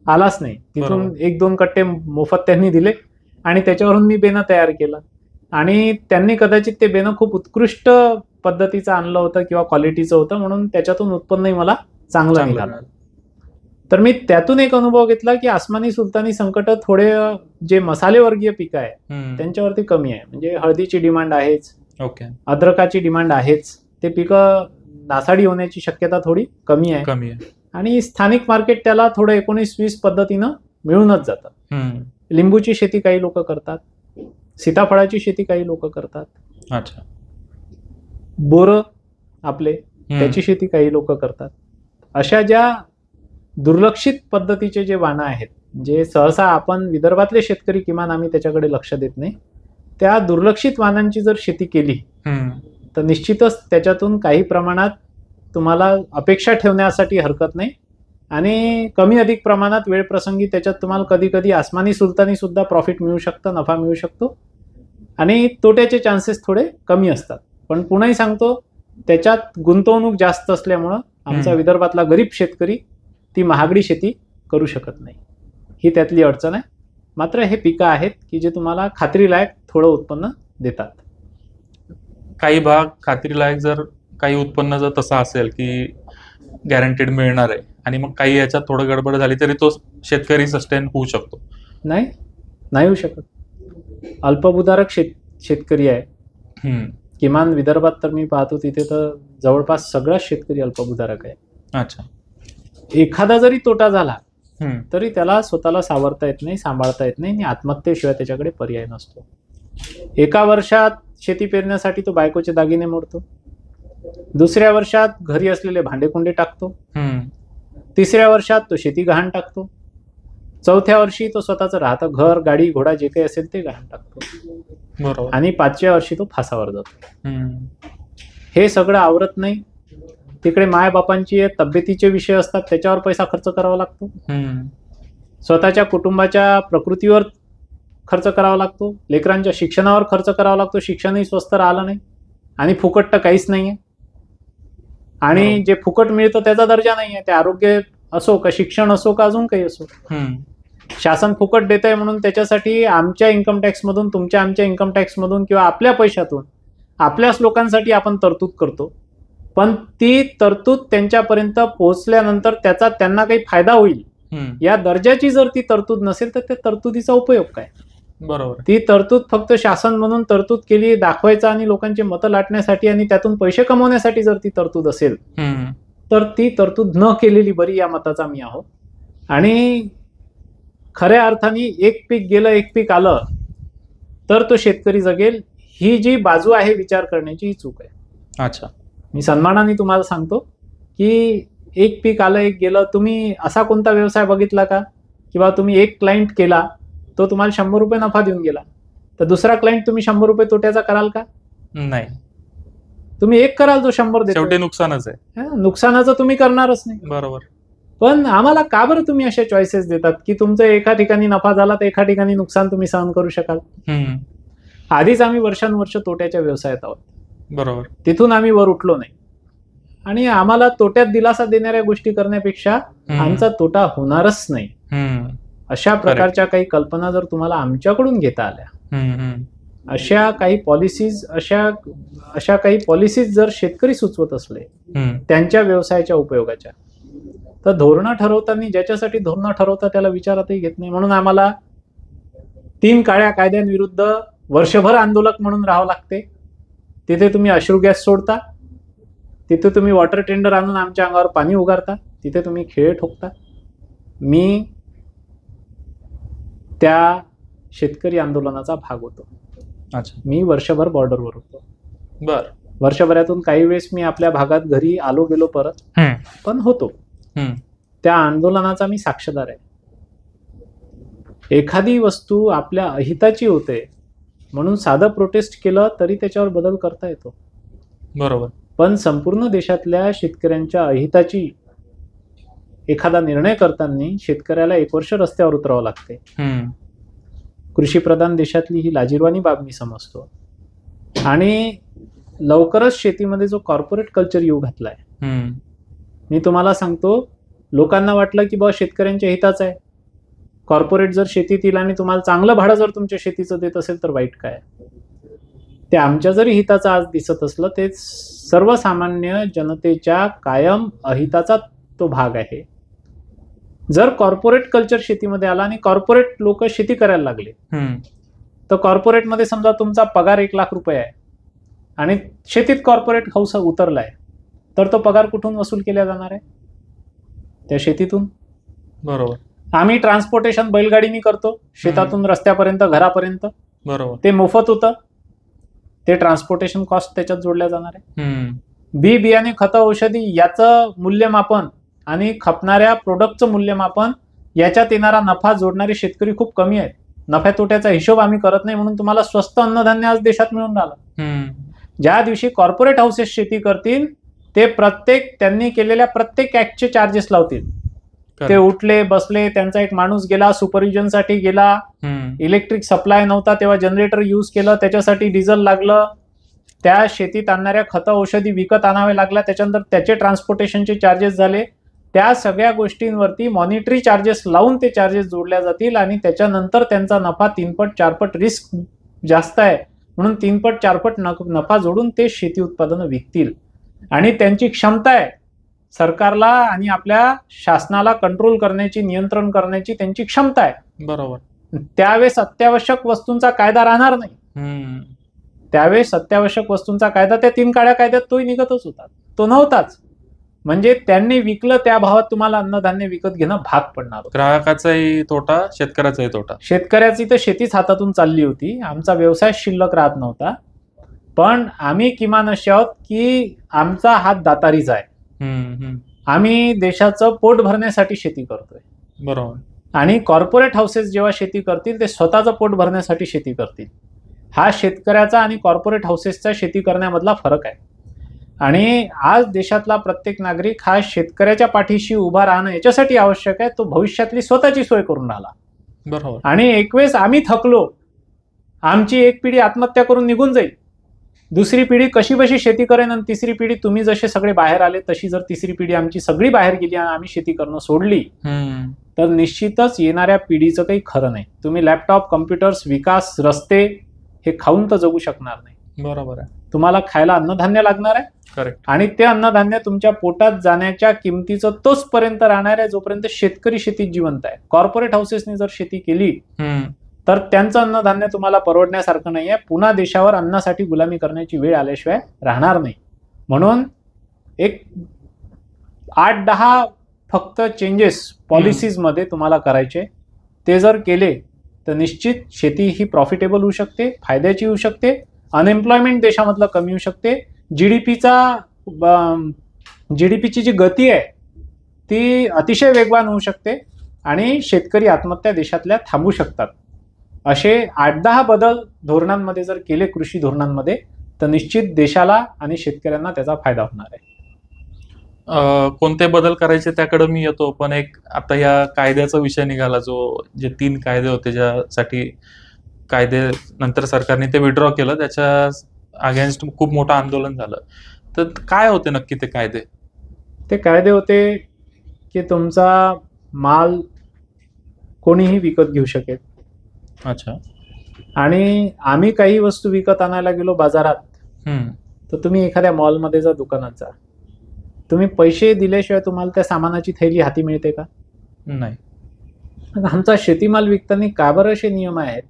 आलाच नाही. तिथून 1-2 कट्टे मोफत त्यांनी दिले आणि त्याच्यावरून मी बेणं तयार केलं. आणि त्यांनी कदाचित ते बेणं खूप उत्कृष्ट पद्धतीचं आणलं होतं किंवा क्वालिटीचं होतं, म्हणून त्याच्यातून उत्पन्नही मला चांगलं निघालं. तर मी त्यातून एक अनुभव घेतला की आसमानी सुलतानी संकट थोडे जे मसालेवर्गीय पिकं आहे त्यांच्यावरती कमी आहे. म्हणजे हळदीची डिमांड आहेच, ओके, अद्रकाची डिमांड आहेच. ते पिकं नासाडी होण्याची शक्यता थोडी कमी आहे. आणि स्थानिक मार्केट त्याला थोडं 19-20 पद्धतीनं मिळूनच जातं. लिंबूची शेती काही लोक करतात, सीताफळाची शेती काही लोक करतात. अच्छा. बोरं आपले त्याची शेती काही लोक करतात. अशा ज्या दुर्लक्षित पद्धतीचे जे वाणं आहेत, जे सहसा आपण विदर्भातले शेतकरी किमान आम्ही त्याच्याकडे लक्ष देत नाही, त्या दुर्लक्षित वाणांची जर शेती केली तर निश्चितच त्याच्यातून काही प्रमाणात तुम्हाला अपेक्षा ठेवण्यासाठी हरकत नाही. आणि कमी अधिक प्रमाणात वेळ प्रसंगी त्याच्यात तुम्हाला कधी कधी आसमानी सुलतानी सुद्धा प्रॉफिट मिळू शकतं, नफा मिळू शकतो. आणि तोट्याचे चान्सेस थोडे कमी असतात. पण पुन्हाही सांगतो, त्याच्यात गुंतवणूक जास्त असल्यामुळं आमचा विदर्भातला गरीब शेतकरी ती महागडी शेती करू शकत नाही. ही त्यातली अडचण आहे. मात्र हे पिकं आहेत की जे तुम्हाला खात्रीलायक थोडं उत्पन्न देतात. काही भाग खात्रीलायक जर काही उत्पन्न जर तसं असेल की गॅरंटेड मिळणार आहे आणि मग काही याच्यात थोडं गडबड झाली तरी तो शेतकरी सस्टेन होऊ शकतो. नाही होऊ शकत. अल्पभूधारक शेतकरी आहे. किमान विदर्भात तर मी पाहतो तिथे तर जवळपास सगळाच शेतकरी अल्पभूधारक आहे. अच्छा. एखादा जरी तोटा झाला तरी त्याला स्वतःला सावरता येत नाही, सांभाळता येत नाही आणि आत्महत्येशिवाय त्याच्याकडे पर्याय नसतो. एका वर्षात शेती पेरण्यासाठी तो बायकोचे दागिने मोडतो, दुसऱ्या वर्षात घरी असलेले भांडेकुंडे टाकतो, तिसऱ्या वर्षात तो शेती गहाण टाकतो, चौथ्या वर्षी तो स्वतःचं राहतं घर, गाडी, घोडा जे काही असेल ते गहाण टाकतो, आणि 5व्या वर्षी तो फासावर जातो. हे सगळं आवरत नाही. तिकडे मायबापांची तब्येतीचे विषय असतात, त्याच्यावर पैसा खर्च करावा लागतो. स्वतःच्या कुटुंबाच्या प्रकृतीवर खर्च करावा लागतो, लेकरांच्या शिक्षणावर खर्च करावा लागतो. शिक्षणही स्वस्त राहिलं नाही आणि फुकट तर काहीच नाहीये. आणि जे फुकट मिळतं त्याचा दर्जा नाहीये. ते आरोग्य असो का शिक्षण असो का अजून काही असो, शासन फुकट देत आहे म्हणून त्याच्यासाठी आमच्या इन्कम टॅक्समधून, तुमच्या आमच्या इन्कम टॅक्समधून किंवा आपल्या पैशातून आपल्याच लोकांसाठी आपण तरतूद करतो. पण ती तरतूद त्यांच्यापर्यंत पोहोचल्यानंतर त्याचा त्यांना काही फायदा होईल या दर्जाची जर ती तरतूद नसेल तर त्या तरतुदीचा उपयोग काय? बरोबर. ती तरतूद फक्त शासन म्हणून तरतूद केली दाखवायचा आणि लोकांची मतं लाटण्यासाठी आणि त्यातून पैसे कमवण्यासाठी जर ती तरतूद असेल तर ती तरतूद न केलेली बरी, या मताचा मी आहोत. आणि खऱ्या अर्थाने एक पीक गेलं एक पीक आलं तर तो शेतकरी जगेल, ही जी बाजू आहे विचार करण्याची, ही चूक आहे. अच्छा. मी सन्मानाने तुम्हाला सांगतो की एक पीक आलं एक गेलं. तुम्ही असा कोणता व्यवसाय बघितला का किंवा तुम्ही एक क्लायंट केला तो तुम्हाला 100 रुपये नफा देऊन गेला, तर दुसरा क्लायंट तुम्ही 100 रुपये तोट्याचा कराल का? नाही. तुम्ही एक कराल जो 100 देतो. शेवटी नुकसानच आहे. नुकसानाचं तुम्ही करणारच नाही. बरोबर. पण आम्हाला का बरं तुम्ही अशा चॉईसेस देतात की तुमचं एका ठिकाणी नफा झाला तर एका ठिकाणी नुकसान तुम्ही सहन करू शकाल? आधीच आम्ही वर्षानुवर्ष तोट्याच्या व्यवसायात आहोत. बरोबर. तिथून आम्ही वर उठलो नाही आणि आम्हाला तोट्यात दिलासा देणाऱ्या गोष्टी करण्यापेक्षा आमचा तोटा होणारच नाही अशा प्रकारच्या काही कल्पना जर तुम्हाला आमच्याकडून घेता आल्या, अशा काही पॉलिसीज जर शेतकरी सुचवत असले त्यांच्या व्यवसायाच्या उपयोगाच्या, तर धोरणं ठरवताना ज्याच्यासाठी धोरणं ठरवतात त्याला विचारातही घेत नाही. म्हणून आम्हाला 3 काळ्या कायद्यांविरुद्ध वर्षभर आंदोलक म्हणून राहावं लागते. तिथे तुम्ही अश्रू गॅस सोडता, तिथे तुम्ही वॉटर टेंडर आणून आमच्या अंगावर पाणी उगारता, तिथे तुम्ही खेळ ठोकता. मी त्या शेतकरी आंदोलनाचा भाग होतो. अच्छा. मी वर्षभर बॉर्डरवर होतो. बर. वर्षभरातून काही वेळेस मी आपल्या भागात घरी आलो गेलो परत, पण होतो. त्या आंदोलनाचा मी साक्षीदार आहे. एखादी वस्तू आपल्या अहिताची होते म्हणून साधं प्रोटेस्ट केलं तरी त्याच्यावर बदल करता येतो. बरोबर. पण संपूर्ण देशातल्या शेतकऱ्यांच्या अहिताची एखादा निर्णय करताना शेतकऱ्याला 1 वर्ष रस्त्यावर उतरावं लागते. कृषीप्रधान देशातली ही लाजिरवाणी बाब मी समजतो. आणि लवकरच शेतीमध्ये जो कॉर्पोरेट कल्चर येऊ घातलाय, मी तुम्हाला सांगतो, लोकांना वाटलं की बा शेतकऱ्यांच्या हिताचं आहे, कॉर्पोरेट जर शेतीत येईल आणि तुम्हाला चांगलं भाडं जर तुमच्या शेतीचं देत असेल तर वाईट काय. ते आमच्या जरी हिताचं आज दिसत असलं ते सर्वसामान्य जनतेच्या कायम अहिताचा तो भाग आहे. जर कॉर्पोरेट कल्चर शेतीमध्ये आला आणि कॉर्पोरेट लोक शेती करायला लागले, तर कॉर्पोरेटमध्ये समजा तुमचा पगार 1 लाख रुपये आहे आणि शेतीत कॉर्पोरेट हाऊस उतरलाय, तर तो पगार कुठून वसूल केला जाणार आहे? त्या शेतीतून. बरोबर. आम्ही ट्रान्सपोर्टेशन बैलगाडीनी करतो, शेतातून रस्त्यापर्यंत, घरापर्यंत. बरोबर. ते मोफत होतं, ते ट्रान्सपोर्टेशन कॉस्ट त्याच्यात जोडल्या जाणार आहे. बी बियाणे, खतं, औषधी याचं मूल्यमापन आणि खपणाऱ्या प्रोडक्टचं मूल्यमापन याच्यात येणारा नफा जोडणारे शेतकरी खूप कमी आहेत. नफ्या तोट्याचा हिशोब आम्ही करत नाही म्हणून तुम्हाला स्वस्त अन्नधान्य आज देशात मिळून राहिलं. ज्या दिवशी कॉर्पोरेट हाऊसेस शेती करतील ते त्यांनी केलेल्या प्रत्येक ऍक्टचे चार्जेस लावतील. ते उठले बसले, त्यांचा एक माणूस गेला सुपरविजनसाठी गेला, इलेक्ट्रिक सप्लाय नव्हता तेव्हा जनरेटर यूज केलं, त्याच्यासाठी डिझेल लागलं, त्या शेतीत आणणाऱ्या खतं औषधी विकत आणावे लागल्या, त्याच्यानंतर त्याचे ट्रान्सपोर्टेशनचे चार्जेस झाले. त्या सगळ्या गोष्टींवरती मॉनिटरी चार्जेस लावून ते चार्जेस जोडल्या जातील आणि त्याच्यानंतर त्यांचा नफा 3 पट 4 पट, रिस्क जास्त आहे म्हणून 3 पट 4 पट नफा जोडून ते शेती उत्पादनं विकतील. आणि त्यांची क्षमता आहे सरकारला आणि आपल्या शासनाला कंट्रोल करण्याची, नियंत्रण करण्याची त्यांची क्षमता आहे. बरोबर. त्यावेळेस अत्यावश्यक वस्तूंचा कायदा राहणार नाही. त्यावेळेस अत्यावश्यक वस्तूंचा कायदा त्या 3 काळ्या कायद्यात तोही निघतच होता, तो नव्हताच. म्हणजे त्यांनी विकलं त्या भावात तुम्हाला अन्नधान्य विकत घेणं भाग पडणार. ग्राहकाचाही तोटा, शेतकऱ्याचाही तोटा. शेतकऱ्याची तर शेतीच हातातून चालली होती, आमचा व्यवसाय शिल्लक राहत नव्हता. पण आम्ही किमान असे आहोत की आमचा हात दातारीचा आहे. आम्ही देशाचं पोट भरण्यासाठी शेती करतोय. बरोबर. आणि कॉर्पोरेट हाऊसेस जेव्हा शेती करतील ते स्वतःचं पोट भरण्यासाठी शेती करतील. हा शेतकऱ्याचा आणि कॉर्पोरेट हाऊसेसचा शेती करण्यामधला फरक आहे. आणि आज देशातला प्रत्येक नागरिक हा शेतकऱ्याच्या पाठीशी उभा राहणं याच्यासाठी आवश्यक आहे, तो भविष्यातली स्वतःची सोय करून राहिला. बरोबर. आणि एक वेळेस आम्ही थकलो, आमची एक पिढी आत्महत्या करून निघून जाईल, दुसरी पिढी कशी बशी शेती करेन, आणि तिसरी पिढी तुम्ही जसे सगळे बाहेर आले तशी जर तिसरी पिढी आमची सगळी बाहेर गेली आणि आम्ही शेती करणं सोडली, तर निश्चितच येणाऱ्या पिढीचं काही खरं नाही. तुम्ही लॅपटॉप, कम्प्युटर्स, विकास, रस्ते हे खाऊन तर जगू शकणार नाही. बरोबर आहे. तुम्हाला खायला अन्नधान्य लागणार आहे. करेक्ट. आणि ते अन्नधान्य तुमच्या पोटात जाण्याच्या किमतीचं तोच पर्यंत राहणार आहे जोपर्यंत शेतकरी शेतीत जिवंत आहे. कॉर्पोरेट हाऊसेसनी जर शेती केली तर त्यांचं अन्नधान्य तुम्हाला परवडण्यासारखं नाही आहे. पुन्हा देशावर अन्नासाठी गुलामी करण्याची वेळ आल्याशिवाय राहणार नाही. म्हणून एक 8-10 फक्त चेंजेस पॉलिसीजमध्ये तुम्हाला करायचे. ते जर केले तर निश्चित शेती ही प्रॉफिटेबल होऊ शकते, फायद्याची होऊ शकते, अनएम्प्लॉयमेंट देशामधलं कमी होऊ शकते, जीडीपीची जी गती आहे ती अतिशय वेगवान होऊ शकते आणि शेतकरी आत्महत्या देशातल्या थांबू शकतात. असे 8-10 बदल धोरणांमध्ये जर केले कृषी धोरणांमध्ये तर निश्चित देशाला आणि शेतकऱ्यांना त्याचा फायदा होणार आहे. कोणते बदल करायचे त्याकडे मी येतो, पण एक आता या कायद्याचा विषय निघाला, जे 3 कायदे होते ज्यासाठी कायदे नंतर सरकारने ते विड्रॉ केलं, त्याच्या अगेन्स्ट खूप मोठं आंदोलन झालं. तर काय होते नक्की ते कायदे? ते कायदे होते की तुमचा माल कोणीही विकत घेऊ शकेल. अच्छा. आणि आम्ही काही वस्तू विकत आणायला गेलो बाजारात, तर तुम्ही एखाद्या मॉलमध्ये जा, दुकानात जा, तुम्ही पैसे दिल्याशिवाय तुम्हाला त्या सामानाची थैली हाती मिळते का? नाही. आमचा शेतीमाल विकताना का बरं असे नियम आहेत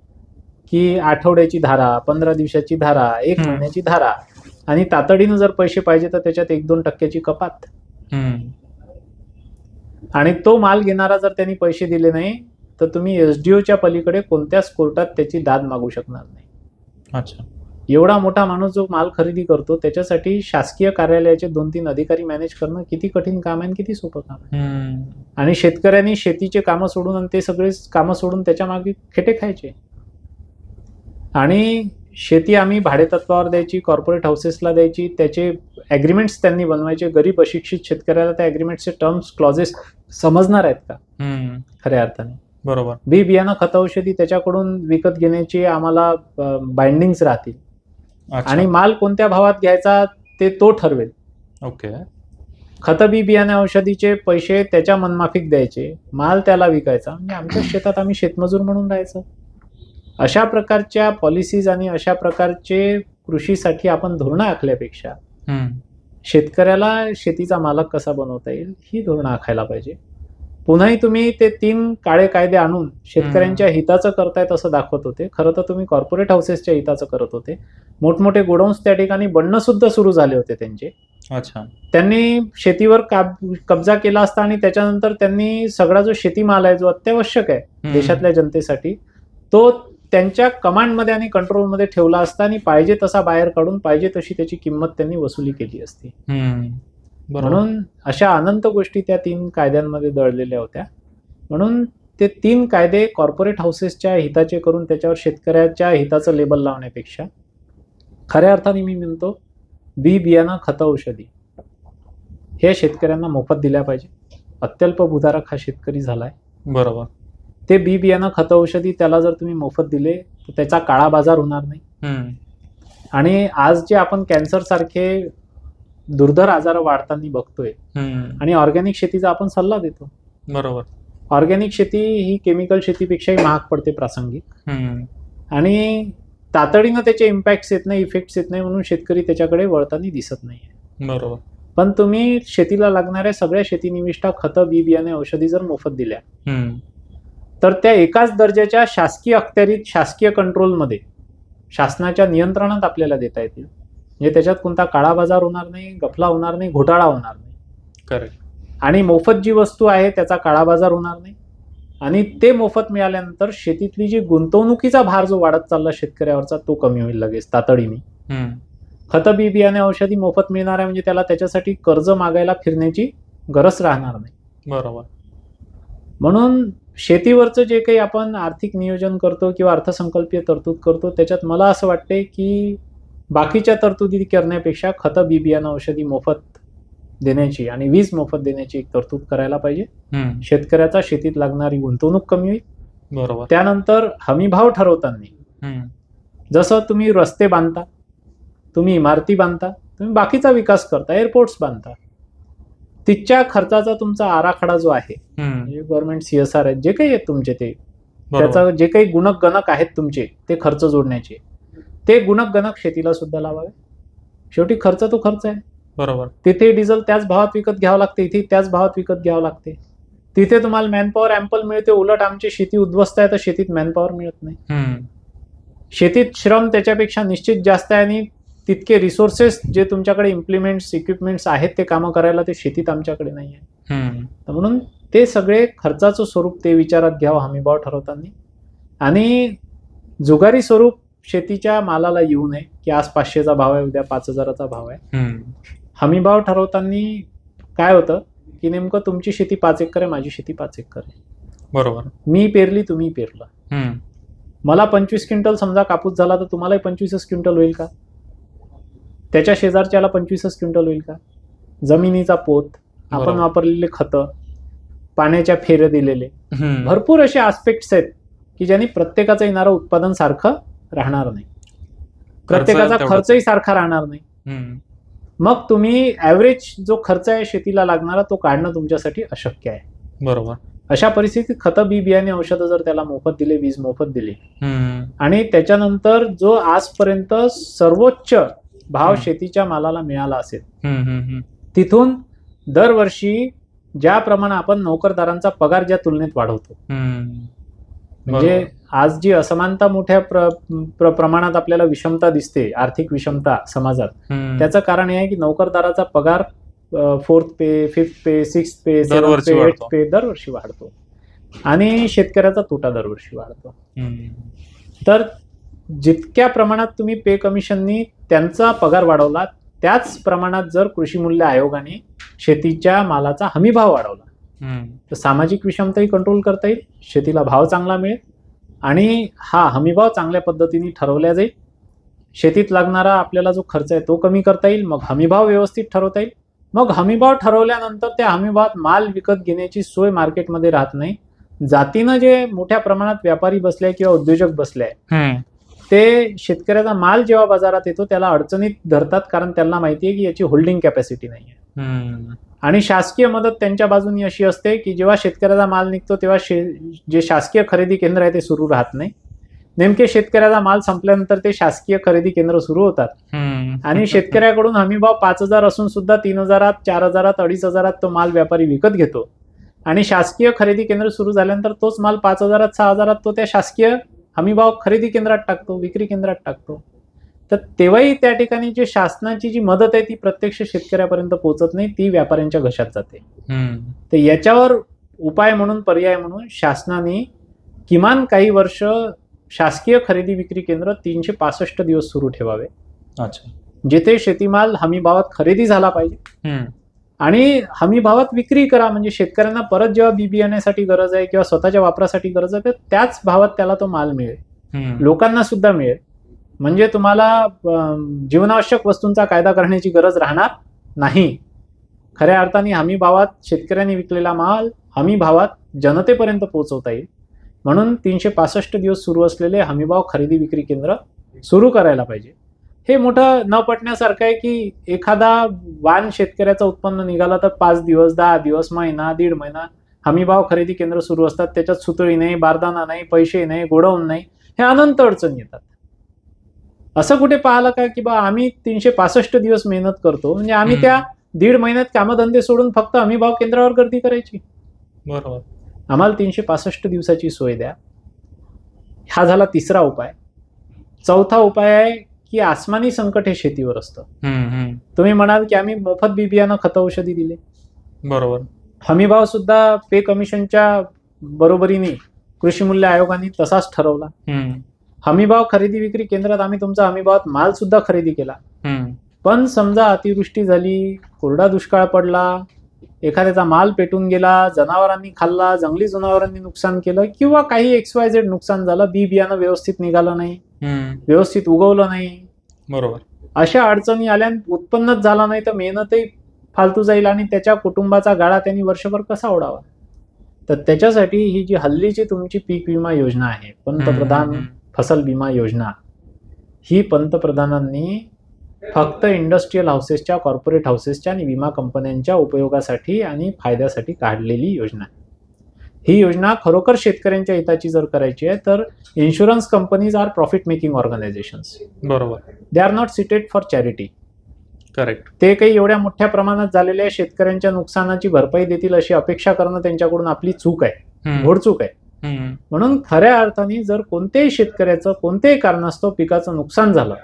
की आठवड्याची धारा, 15 दिवसाची धारा, 1 महिन्याची धारा, आणि तातडीनं जर पैसे पाहिजे तर त्याच्यात 1-2% कपात. आणि तो माल घेणारा जर त्यांनी पैसे दिले नाही तर तुम्ही SDOच्या पलीकडे कोणत्याच कोर्टात त्याची दाद मागू शकणार नाही. अच्छा. एवढा मोठा माणूस जो माल खरेदी करतो त्याच्यासाठी शासकीय कार्यालयाचे 2-3 अधिकारी मॅनेज करणं किती कठीण काम आहे आणि किती सोपं काम आहे. आणि शेतकऱ्यांनी शेतीचे कामं सोडून आणि ते सगळे कामं सोडून त्याच्या मागे खेटे खायचे. आणि शेती आम्ही भाडेतत्वावर द्यायची, कॉर्पोरेट हाऊसेसला द्यायची, त्याचे ॲग्रीमेंट्स त्यांनी बनवायचे. गरीब अशिक्षित शेतकऱ्याला त्या ॲग्रीमेंटचे टर्म्स क्लॉजेस समजणार आहेत का खऱ्या अर्थाने? बरोबर. बी बियाणं खत औषधी त्याच्याकडून विकत घेण्याची आम्हाला बाइंडिंग्स राहतील. आणि माल कोणत्या भावात घ्यायचा ते तो ठरवेल. ओके. खत बी बियाणे औषधीचे पैसे त्याच्या मनमाफिक द्यायचे, माल त्याला विकायचा, म्हणजे आमच्या शेतात आम्ही शेतमजूर म्हणून राहायचं. अशा प्रकारच्या पॉलिसीज आणि अशा प्रकारचे कृषीसाठी आपण धोरणं आखल्यापेक्षा शेतकऱ्याला शेतीचा मालक कसा बनवता येईल ही धोरणं आखायला पाहिजे. पुन्हाही तुम्ही ते 3 काळे कायदे आणून शेतकऱ्यांच्या हिताचं करतायत असं दाखवत होते. खरं तर तुम्ही कॉर्पोरेट हाऊसेसच्या हिताचं करत होते. मोठमोठे गोडाऊन्स त्या ठिकाणी बनणं सुद्धा सुरू झाले होते त्यांचे. अच्छा. त्यांनी शेतीवर कब्जा केला असता आणि त्याच्यानंतर त्यांनी सगळा जो शेतीमाल आहे जो अत्यावश्यक आहे देशातल्या जनतेसाठी तो त्यांच्या कमांडमध्ये आणि कंट्रोलमध्ये ठेवला असता आणि पाहिजे तसा बाहेर काढून पाहिजे तशी त्याची किंमत त्यांनी वसुली केली असती. म्हणून अशा अनंत गोष्टी त्या 3 कायद्यांमध्ये दडलेल्या होत्या. म्हणून ते 3 कायदे कॉर्पोरेट हाऊसेसच्या हिताचे करून त्याच्यावर शेतकऱ्याच्या हिताचं लेबल लावण्यापेक्षा खऱ्या अर्थाने मी म्हणतो बी बियाणं खत औषधी हे शेतकऱ्यांना मोफत दिल्या पाहिजे. अत्यल्प भूधारक हा शेतकरी झालाय. बरोबर. ते बी बियाणं खत औषधी त्याला जर तुम्ही मोफत दिले तर त्याचा काळा बाजार होणार नाही. आणि आज जे आपण कॅन्सर सारखे दुर्धर आजार वाढताना बघतोय आणि ऑर्गॅनिक शेतीचा आपण सल्ला देतो. बरोबर. ऑर्गॅनिक शेती ही केमिकल शेतीपेक्षाही महाग पडते प्रासंगिक आणि तातडीनं त्याचे इम्पॅक्ट्स येत नाही, इफेक्ट्स येत नाही म्हणून शेतकरी त्याच्याकडे वळताना दिसत नाही. बरोबर. पण तुम्ही शेतीला लागणाऱ्या सगळ्या शेतीनिविष्ठा खतं बी बियाणे औषधी जर मोफत दिल्या तर त्या एकाच दर्जाच्या शासकीय अखत्यारीत शासकीय कंट्रोलमध्ये शासनाच्या नियंत्रणात आपल्याला देता येतील. म्हणजे त्याच्यात कोणता काळा बाजार होणार नाही, गफला होणार नाही, घोटाळा होणार नाही. करेक्ट. आणि मोफत जी वस्तू आहे त्याचा काळा बाजार होणार नाही. आणि ते मोफत मिळाल्यानंतर शेतीतली जी गुंतवणुकीचा भार जो वाढत चालला शेतकऱ्यावरचा तो कमी होईल लगेच तातडीने. खत बी बियाणे औषधी मोफत मिळणार आहे म्हणजे त्याला त्याच्यासाठी कर्ज मागायला फिरण्याची गरज राहणार नाही. बरोबर. म्हणून शेतीवरचं जे काही आपण आर्थिक नियोजन करतो किंवा अर्थसंकल्पीय तरतूद करतो त्याच्यात मला असं वाटते की बाकीच्या तरतुदी करण्यापेक्षा खतं बी बियाणं औषधी मोफत देण्याची आणि वीज मोफत देण्याची एक तरतूद करायला पाहिजे. शेतकऱ्याचा शेतीत लागणारी गुंतवणूक कमी होईल. बरोबर. त्यानंतर हमीभाव ठरवताना जसं तुम्ही रस्ते बांधता, तुम्ही इमारती बांधता, तुम्ही बाकीचा विकास करता, एअरपोर्ट्स बांधता, तिच्या खर्चाचा तुमचा आराखडा जो आहे म्हणजे गव्हर्नमेंट CSR आहेत जे काही आहेत तुमचे ते त्याचा जे काही गुणक गणक आहेत तुमचे ते खर्च जोडण्याचे ते गुणक गणक शेतीला सुद्धा लावावे. शेवटी खर्च तो खर्च आहे. बरोबर. तिथे डिझेल त्याच भावात विकत घ्यावं लागते, इथे त्याच भावात विकत घ्यावं लागते. तिथे तुम्हाला मॅनपॉवर ॲम्पल मिळते, उलट आमची शेती उद्ध्वस्त आहे तर शेतीत मॅनपॉवर मिळत नाही. शेतीत श्रम त्याच्यापेक्षा निश्चित जास्त आहे आणि तितके रिसोर्सेस जे तुमच्याकडे इम्प्लिमेंट्स इक्विपमेंट्स आहेत ते कामं करायला ते शेतीत आमच्याकडे नाही आहे. म्हणून ते सगळे खर्चाचं स्वरूप ते विचारात घ्यावं हमीभाव ठरवताना. आणि जुगारी स्वरूप शेतीच्या मालाला येऊ नये की आज 500चा भाव आहे उद्या 5000चा भाव आहे. हमीभाव ठरवताना काय होतं की नेमकं तुमची शेती 5 एकर आहे, माझी शेती 5 एकर आहे. बरोबर. मी पेरली, तुम्ही पेरलं. मला 25 क्विंटल समजा कापूस झाला तर तुम्हालाही 25 क्विंटल होईल का? त्याच्या शेजारच्याला 25 क्विंटल होईल का? जमिनीचा पोत, आपण वापरलेले खतं, पाण्याच्या फेऱ्या दिलेले भरपूर असे आस्पेक्ट्स आहेत की ज्यांनी प्रत्येकाचं येणारं उत्पादन सारखं राहणार नाही, प्रत्येकाचा खर्चही सारखा राहणार नाही. मग तुम्ही ऍव्हरेज जो खर्च आहे शेतीला लागणारा तो काढणं तुमच्यासाठी अशक्य आहे. बरोबर. अशा परिस्थितीत खतं बी बियाणे औषधं जर त्याला मोफत दिले, वीज मोफत दिली आणि त्याच्यानंतर जो आजपर्यंत सर्वोच्च भाव शेतीच्या मालाला मिळाला असेल तिथून दरवर्षी ज्याप्रमाणे आपण नोकरदारांचा पगार ज्या तुलनेत वाढवतो म्हणजे आज जी असमानता मोठ्या प्रमाणात आपल्याला विषमता दिसते, आर्थिक विषमता समाजात, त्याचं कारण हे आहे की नोकरदाराचा पगार 4th पे, 5th पे, 6th पे, 7th पे, 8th पे दरवर्षी वाढतो आणि शेतकऱ्याचा तोटा दरवर्षी वाढतो. तर जितक्या प्रमाणात तुम्ही पे कमिशननी त्यांचा पगार वाढवला, त्याच प्रमाणात जर कृषी मूल्य आयोगाने शेतीच्या मालाचा हमी भाव वाढवला तर सामाजिक विषमताही कंट्रोल करता येईल, शेतीला भाव चांगला मिळेल आणि हा हमी भाव चांगल्या पद्धतीने ठरवला जाईल. शेतीत लागणारा आपल्याला जो खर्च आहे तो कमी करता येईल. मग हमीभाव व्यवस्थित ठरवता येईल. मग हमीभाव ठरवल्यानंतर त्या हमीभावात माल विकत घेण्याची सोय मार्केटमध्ये राहत नाही. जातीनं जे मोठ्या प्रमाणात व्यापारी बसले किंवा उद्योजक बसले ते शेतकऱ्याचा माल जेव्हा बाजारात येतो त्याला अडचणीत धरतात, कारण त्यांना माहिती आहे की याची होल्डिंग कॅपॅसिटी नाही आहे. आणि शासकीय मदत त्यांच्या बाजूनी अशी असते की जेव्हा शेतकऱ्याचा माल निघतो तेव्हा जे शासकीय खरेदी केंद्र आहे ते सुरू राहत नाही. नेमके शेतकऱ्याचा माल संपल्यानंतर ते शासकीय खरेदी केंद्र सुरू होतात आणि शेतकऱ्याकडून हमीभाव 5,000 असून सुद्धा 3,000, 4,000, 2,500 तो माल व्यापारी विकत घेतो आणि शासकीय खरेदी केंद्र सुरू झाल्यानंतर तोच माल 5,000, 6,000 तो त्या शासकीय हमीभाव खरेदी केंद्रात टाकतो, विक्री केंद्रात टाकतो. तर तेव्हाही त्या ठिकाणी जे शासनाची जी मदत आहे ती प्रत्यक्ष शेतकऱ्यापर्यंत पोहोचत नाही, ती व्यापाऱ्यांच्या घशात जाते. तर याच्यावर उपाय म्हणून, पर्याय म्हणून शासनाने किमान काही वर्ष शासकीय खरेदी विक्री केंद्र 365 दिवस सुरू ठेवावे. अच्छा. जिथे शेतीमाल हमी भावात खरेदी झाला पाहिजे आणि हमी भावात विक्री करा, म्हणजे शेतकऱ्यांना परत जेव्हा बी बियाण्यासाठी गरज आहे किंवा स्वतःच्या वापरासाठी गरज आहे तर त्याच भावात त्याला तो माल मिळेल, लोकांना सुद्धा मिळेल. म्हणजे तुम्हाला जीवनावश्यक वस्तूंचा कायदा करण्याची गरज राहणार नाही. खऱ्या अर्थाने हमी भावात शेतकऱ्यांनी विकलेला माल हमी भावात जनतेपर्यंत पोहोचवता येईल. म्हणून 365 दिवस सुरू असलेले हमीभाव खरेदी विक्री केंद्र सुरू करायला पाहिजे. हे मोठं न पटण्यासारखं आहे की एखादा वाण शेतकऱ्याचं उत्पन्न निघाला तर 5 दिवस, 10 दिवस, महिना, 1.5 महिना हमीभाव खरेदी केंद्र सुरू असतात. त्याच्यात सुतळी नाही, बारदाना नाही, पैसे नाही, गोडाऊन नाही, हे अनंत अडचणी येतात. असं कुठे पाहिलं का की बा आम्ही 365 दिवस मेहनत करतो, म्हणजे आम्ही त्या 1.5 महिन्यात कामधंदे सोडून फक्त हमीभाव केंद्रावर गर्दी करायची? बरोबर. आम्हाला 365 दिवसाची सोय द्या. हा झाला तिसरा उपाय. चौथा उपाय आहे की आसमानी संकट हे शेतीवर असतं. तुम्ही म्हणाल की आम्ही मोफत बी बियाणं, खत, औषधी दिले. बरोबर. हमीभाव सुद्धा पे कमिशनच्या बरोबरीने कृषी मूल्य आयोगाने तसाच ठरवला. हमीभाव खरेदी विक्री केंद्रात आम्ही तुमचा हमीभावात माल सुद्धा खरेदी केला. पण समजा अतिवृष्टी झाली, कोरडा दुष्काळ पडला, एखाद्याचा माल पेटून गेला, जनावरांनी खाल्ला, जंगली जनावरांनी नुकसान केलं किंवा काही XYZ नुकसान झालं, बी बियाणं व्यवस्थित निघालं नाही, व्यवस्थित उगवलं नाही, बरोबर, अशा अडचणी आल्या, उत्पन्नच झालं नाही तर मेहनतही फालतू जाईल आणि त्याच्या कुटुंबाचा गाळा त्यांनी वर्षभर कसा ओढावा. तर त्याच्यासाठी ही जी हल्लीची तुमची पीक विमा योजना आहे, पंतप्रधान फसल विमा योजना, ही पंतप्रधानांनी फक्त इंडस्ट्रियल हाऊसेसच्या, कॉर्पोरेट हाऊसेसच्या आणि विमा कंपन्यांच्या उपयोगासाठी आणि फायद्यासाठी काढलेली योजना आहे. ही योजना खरोखर शेतकऱ्यांच्या हिताची जर करायची आहे तर insurance companies are profit making organisations. बरोबर. They are not seated for charity. Correct. ते काही एवढ्या मोठ्या प्रमाणात झालेल्या शेतकऱ्यांच्या नुकसानाची भरपाई देतील अशी अपेक्षा करणं त्यांच्याकडून आपली चूक आहे, घोडचूक आहे. म्हणून खऱ्या अर्थाने जर कोणत्याही शेतकऱ्याचं कोणत्याही कारणास्तव पिकाचं नुकसान झालं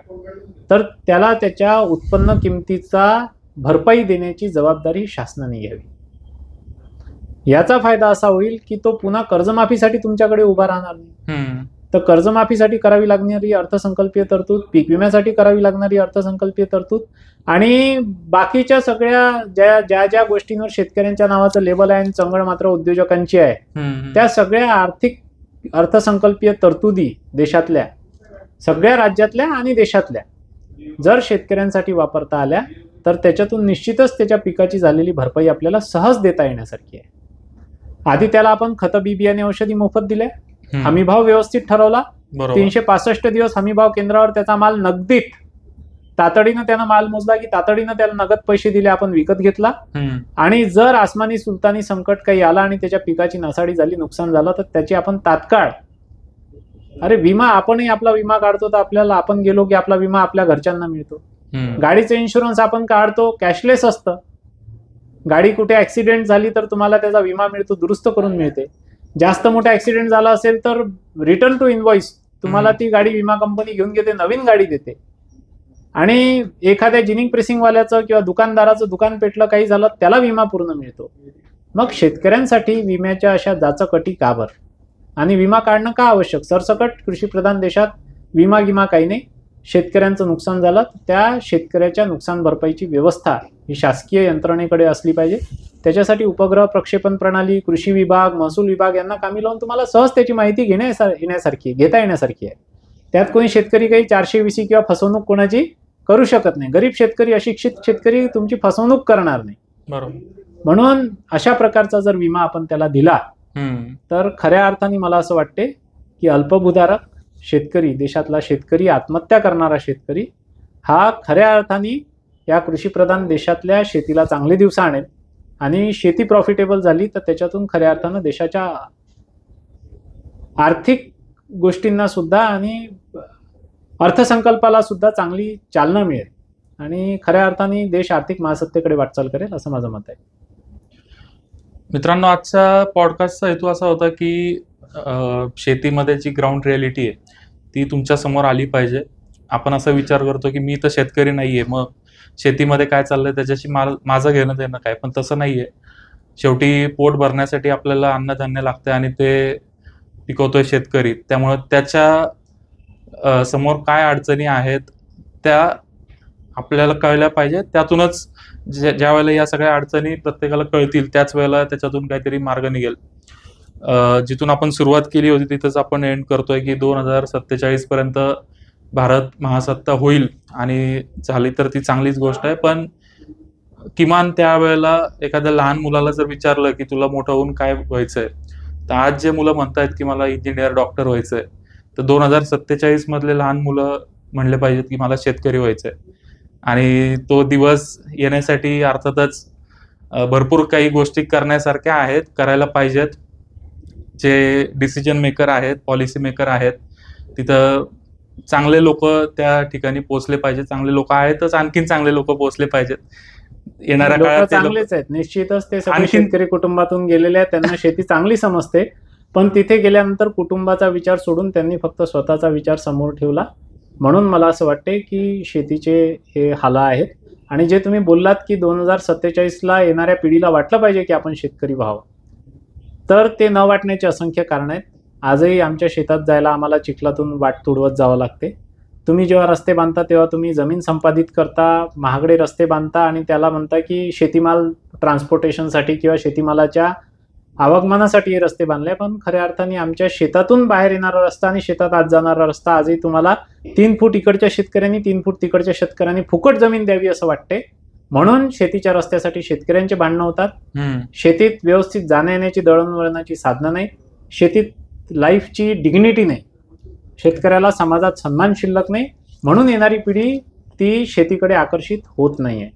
तर त्याला त्याच्या उत्पन्न किमतीचा भरपाई देण्याची जबाबदारी शासनाने घ्यावी. याचा फायदा असा होईल की तो पुन्हा कर्जमाफीसाठी तुमच्याकडे उभा राहणार नाही. तर कर्जमाफीसाठी करावी लागणारी अर्थसंकल्पीय तरतूद, पीक विम्यासाठी करावी लागणारी अर्थसंकल्पीय तरतूद आणि बाकीच्या सगळ्या ज्या ज्या गोष्टींवर शेतकऱ्यांच्या नावाचं लेबल आहे आणि चंगळ मात्र उद्योजकांची आहे, त्या सगळ्या आर्थिक अर्थसंकल्पीय तरतुदी देशातल्या, सगळ्या राज्यातल्या आणि देशातल्या जर शेतकऱ्यांसाठी वापरता आल्या तर त्याच्यातून निश्चितच त्याच्या पिकाची झालेली भरपाई आपल्याला सहज देता येण्यासारखी आहे. आधी त्याला आपण खतं, बी बियाणे, औषधी मोफत दिले, हमीभाव व्यवस्थित ठरवला, 365 दिवस हमीभाव केंद्रावर त्याचा माल नगदीत, तातडीनं त्यानं माल मोजला की तातडीनं त्याला नगद पैसे दिले, आपण विकत घेतला. आणि जर आसमानी सुलतानी संकट काही आला आणि त्याच्या पिकाची नासाडी झाली, नुकसान झालं, तर त्याची आपण तात्काळ, अरे विमा, आपणही आपला विमा काढतो तर आपल्याला, आपण गेलो की आपला विमा आपल्या घरच्यांना मिळतो. गाडीचं इन्शुरन्स आपण काढतो, कॅशलेस असतं. गाडी कुठे ऍक्सिडेंट झाली तर तुम्हाला त्याचा विमा मिळतो, दुरुस्त करून मिळते. जास्त मोठा ऍक्सिडेंट झाला असेल तर रिटर्न टू इनव्हॉइस तुम्हाला ती गाडी विमा कंपनी घेऊन घेते, नवीन गाडी देते. आणि एखाद्या जिनिंग प्रेसिंगवाल्याचं किंवा दुकानदाराचं दुकान पेटलं, काही झालं, त्याला विमा पूर्ण मिळतो. मग शेतकऱ्यांसाठी विम्याच्या अशा जाचकटी का बरं आणि विमा काढणं का आवश्यक? सरसकट कृषीप्रधान देशात विमा गिमा काही नाही. शेतकऱ्यांचं नुकसान झालं त्या शेतकऱ्याच्या नुकसान भरपाईची व्यवस्था ही शासकीय यंत्रणेकडे असली पाहिजे. त्याच्यासाठी उपग्रह प्रक्षेपण प्रणाली, कृषी विभाग, महसूल विभाग यांना कामी लावून तुम्हाला सहज त्याची माहिती घेता येण्यासारखी आहे. त्यात कोणी शेतकरी काही 420 किंवा फसवणूक कोणाची करू शकत नाही. गरीब शेतकरी, अशिक्षित शेतकरी तुमची फसवणूक करणार नाही. बरोबर. म्हणून अशा प्रकारचा जर विमा आपण त्याला दिला तर खऱ्या अर्थाने मला असं वाटते की अल्पभूधारक शेतकरी, देशातला शेतकरी, आत्महत्या करणारा शेतकरी हा खऱ्या अर्थाने या कृषीप्रधान देशातल्या शेतीला चांगले दिवस आणेल. आणि शेती प्रॉफिटेबल झाली तर त्याच्यातून खऱ्या अर्थानं देशाच्या आर्थिक गोष्टींना सुद्धा आणि अर्थसंकल्पाला सुद्धा चांगली चालना मिळेल आणि खऱ्या अर्थाने देश आर्थिक महासत्तेकडे वाटचाल करेल असं माझं मत आहे. मित्रांनो, आजच्या पॉडकास्टचा हेतू असा होता की शेतीमध्ये जी ग्राउंड रियालिटी आहे ती तुमच्या समोर आली पाहिजे. आपण असा विचार करतो की मी तर शेतकरी नाहीये, मग शेतीमध्ये काय चाललंय त्याच्याशी माझं घेणं देणं काय, पण तसं नाहीये. शेवटी पोट भरण्यासाठी आपल्याला अन्नधान्य लागतं आणि ते पिकवतोय शेतकरी. त्यामुळं त्याच्या समोर काय अडचणी आहेत त्या आपल्याला कळल्या पाहिजे. त्यातूनच ज्या वेळेला या सगळ्या अडचणी प्रत्येकाला कळतील त्याच वेळेला त्याच्यातून काहीतरी मार्ग निघेल. जिथून आपण सुरुवात केली होती तिथंच आपण एंड करतोय की 2047 पर्यंत भारत महासत्ता होईल आणि झाली तर ती चांगलीच गोष्ट आहे. पण किमान त्यावेळेला एखाद्या लहान मुलाला जर विचारलं की तुला मोठं होऊन काय व्हायचंय, तर आज जे मुलं म्हणतायत की मला इंजिनियर, डॉक्टर व्हायचंय, तर 2047 मधले लहान मुलं म्हणले पाहिजेत की मला शेतकरी व्हायचंय. आणि तो दिवस येण्यासाठी अर्थातच भरपूर काही गोष्टी करण्यासारख्या आहेत, करायला पाहिजेत. जे डिसिजन मेकर आहेत, पॉलिसी मेकर आहेत, तिथं चांगले लोक त्या ठिकाणी पोहोचले पाहिजेत. चांगले लोक आहेतच, आणखीन चांगले लोक पोहोचले पाहिजेत. येणाऱ्या काळात चांगलेच आहेत निश्चितच. ते सगळे शेतकरी कुटुंबातून गेलेले आहेत, त्यांना शेती चांगली समजते. पण तिथे गेल्यानंतर कुटुंबाचा विचार सोडून त्यांनी फक्त स्वतःचा विचार समोर ठेवला. म्हणून मला असं वाटते की शेतीचे हे हाल आहेत. आणि जे तुम्ही बोललात की 2047ला येणाऱ्या पिढीला वाटलं पाहिजे की आपण शेतकरी व्हावं, तर ते न वाटण्याची असंख्य कारणं आहेत. आजही आमच्या शेतात जायला आम्हाला चिखलातून वाट तुडवत जावं लागते. तुम्ही जेव्हा रस्ते बांधता तेव्हा तुम्ही जमीन संपादित करता, महागडे रस्ते बांधता आणि त्याला म्हणता की शेतीमाल ट्रान्सपोर्टेशनसाठी किंवा शेतीमालाच्या आवागमनासाठी हे रस्ते बांधले. पण खऱ्या अर्थाने आमच्या शेतातून बाहेर येणारा रस्ता आणि शेतात आत जाणारा रस्ता आजही तुम्हाला 3 फूट इकडच्या शेतकऱ्यांनी 3 फूट तिकडच्या शेतकऱ्यांनी फुकट जमीन द्यावी असं वाटते. म्हणून शेतीच्या रस्त्यासाठी शेतकऱ्यांचे भांडणं होतात. शेतीत व्यवस्थित जाण्या येण्याची, दळणवळणाची साधनं नाही. शेतीत लाईफची डिग्निटी नाही. शेतकऱ्याला समाजात सन्मान शिल्लक नाही. म्हणून येणारी पिढी ती शेतीकडे आकर्षित होत नाहीये.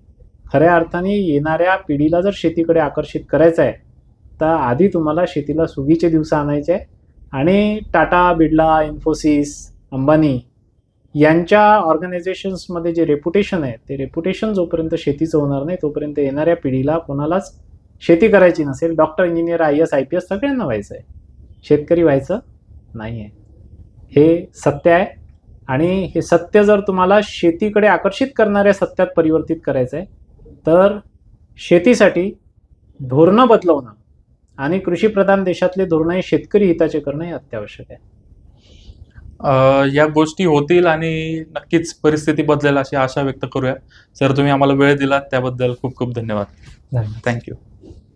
खऱ्या अर्थाने येणाऱ्या पिढीला जर शेतीकडे आकर्षित करायचं आहे तर आधी तुम्हाला शेतीला सुगीचे दिवस आणायचे आहे. आणि टाटा, बिर्ला, इन्फोसिस, अंबानी यांच्या ऑर्गनायझेशन्समध्ये जे रेप्युटेशन आहे ते रेप्युटेशन जोपर्यंत शेतीचं होणार नाही तोपर्यंत येणाऱ्या पिढीला कोणालाच शेती करायची नसेल. डॉक्टर, इंजिनियर, IAS, IPS सगळ्यांना व्हायचं आहे, शेतकरी व्हायचं नाही आहे. हे सत्य आहे. आणि हे सत्य जर तुम्हाला शेतीकडे आकर्षित करणाऱ्या सत्यात परिवर्तित करायचं आहे तर शेतीसाठी धोरणं बदलवणं आणि कृषीप्रधान देशातले धोरणं शेतकरी हिताचे करणं हे अत्यावश्यक आहे. या गोष्टी होतील आणि नक्कीच परिस्थिती बदलेल अशी आशा व्यक्त करूया. सर, तुम्ही आम्हाला वेळ दिलात त्याबद्दल खूप खूप धन्यवाद. धन्यवाद. थँक्यू.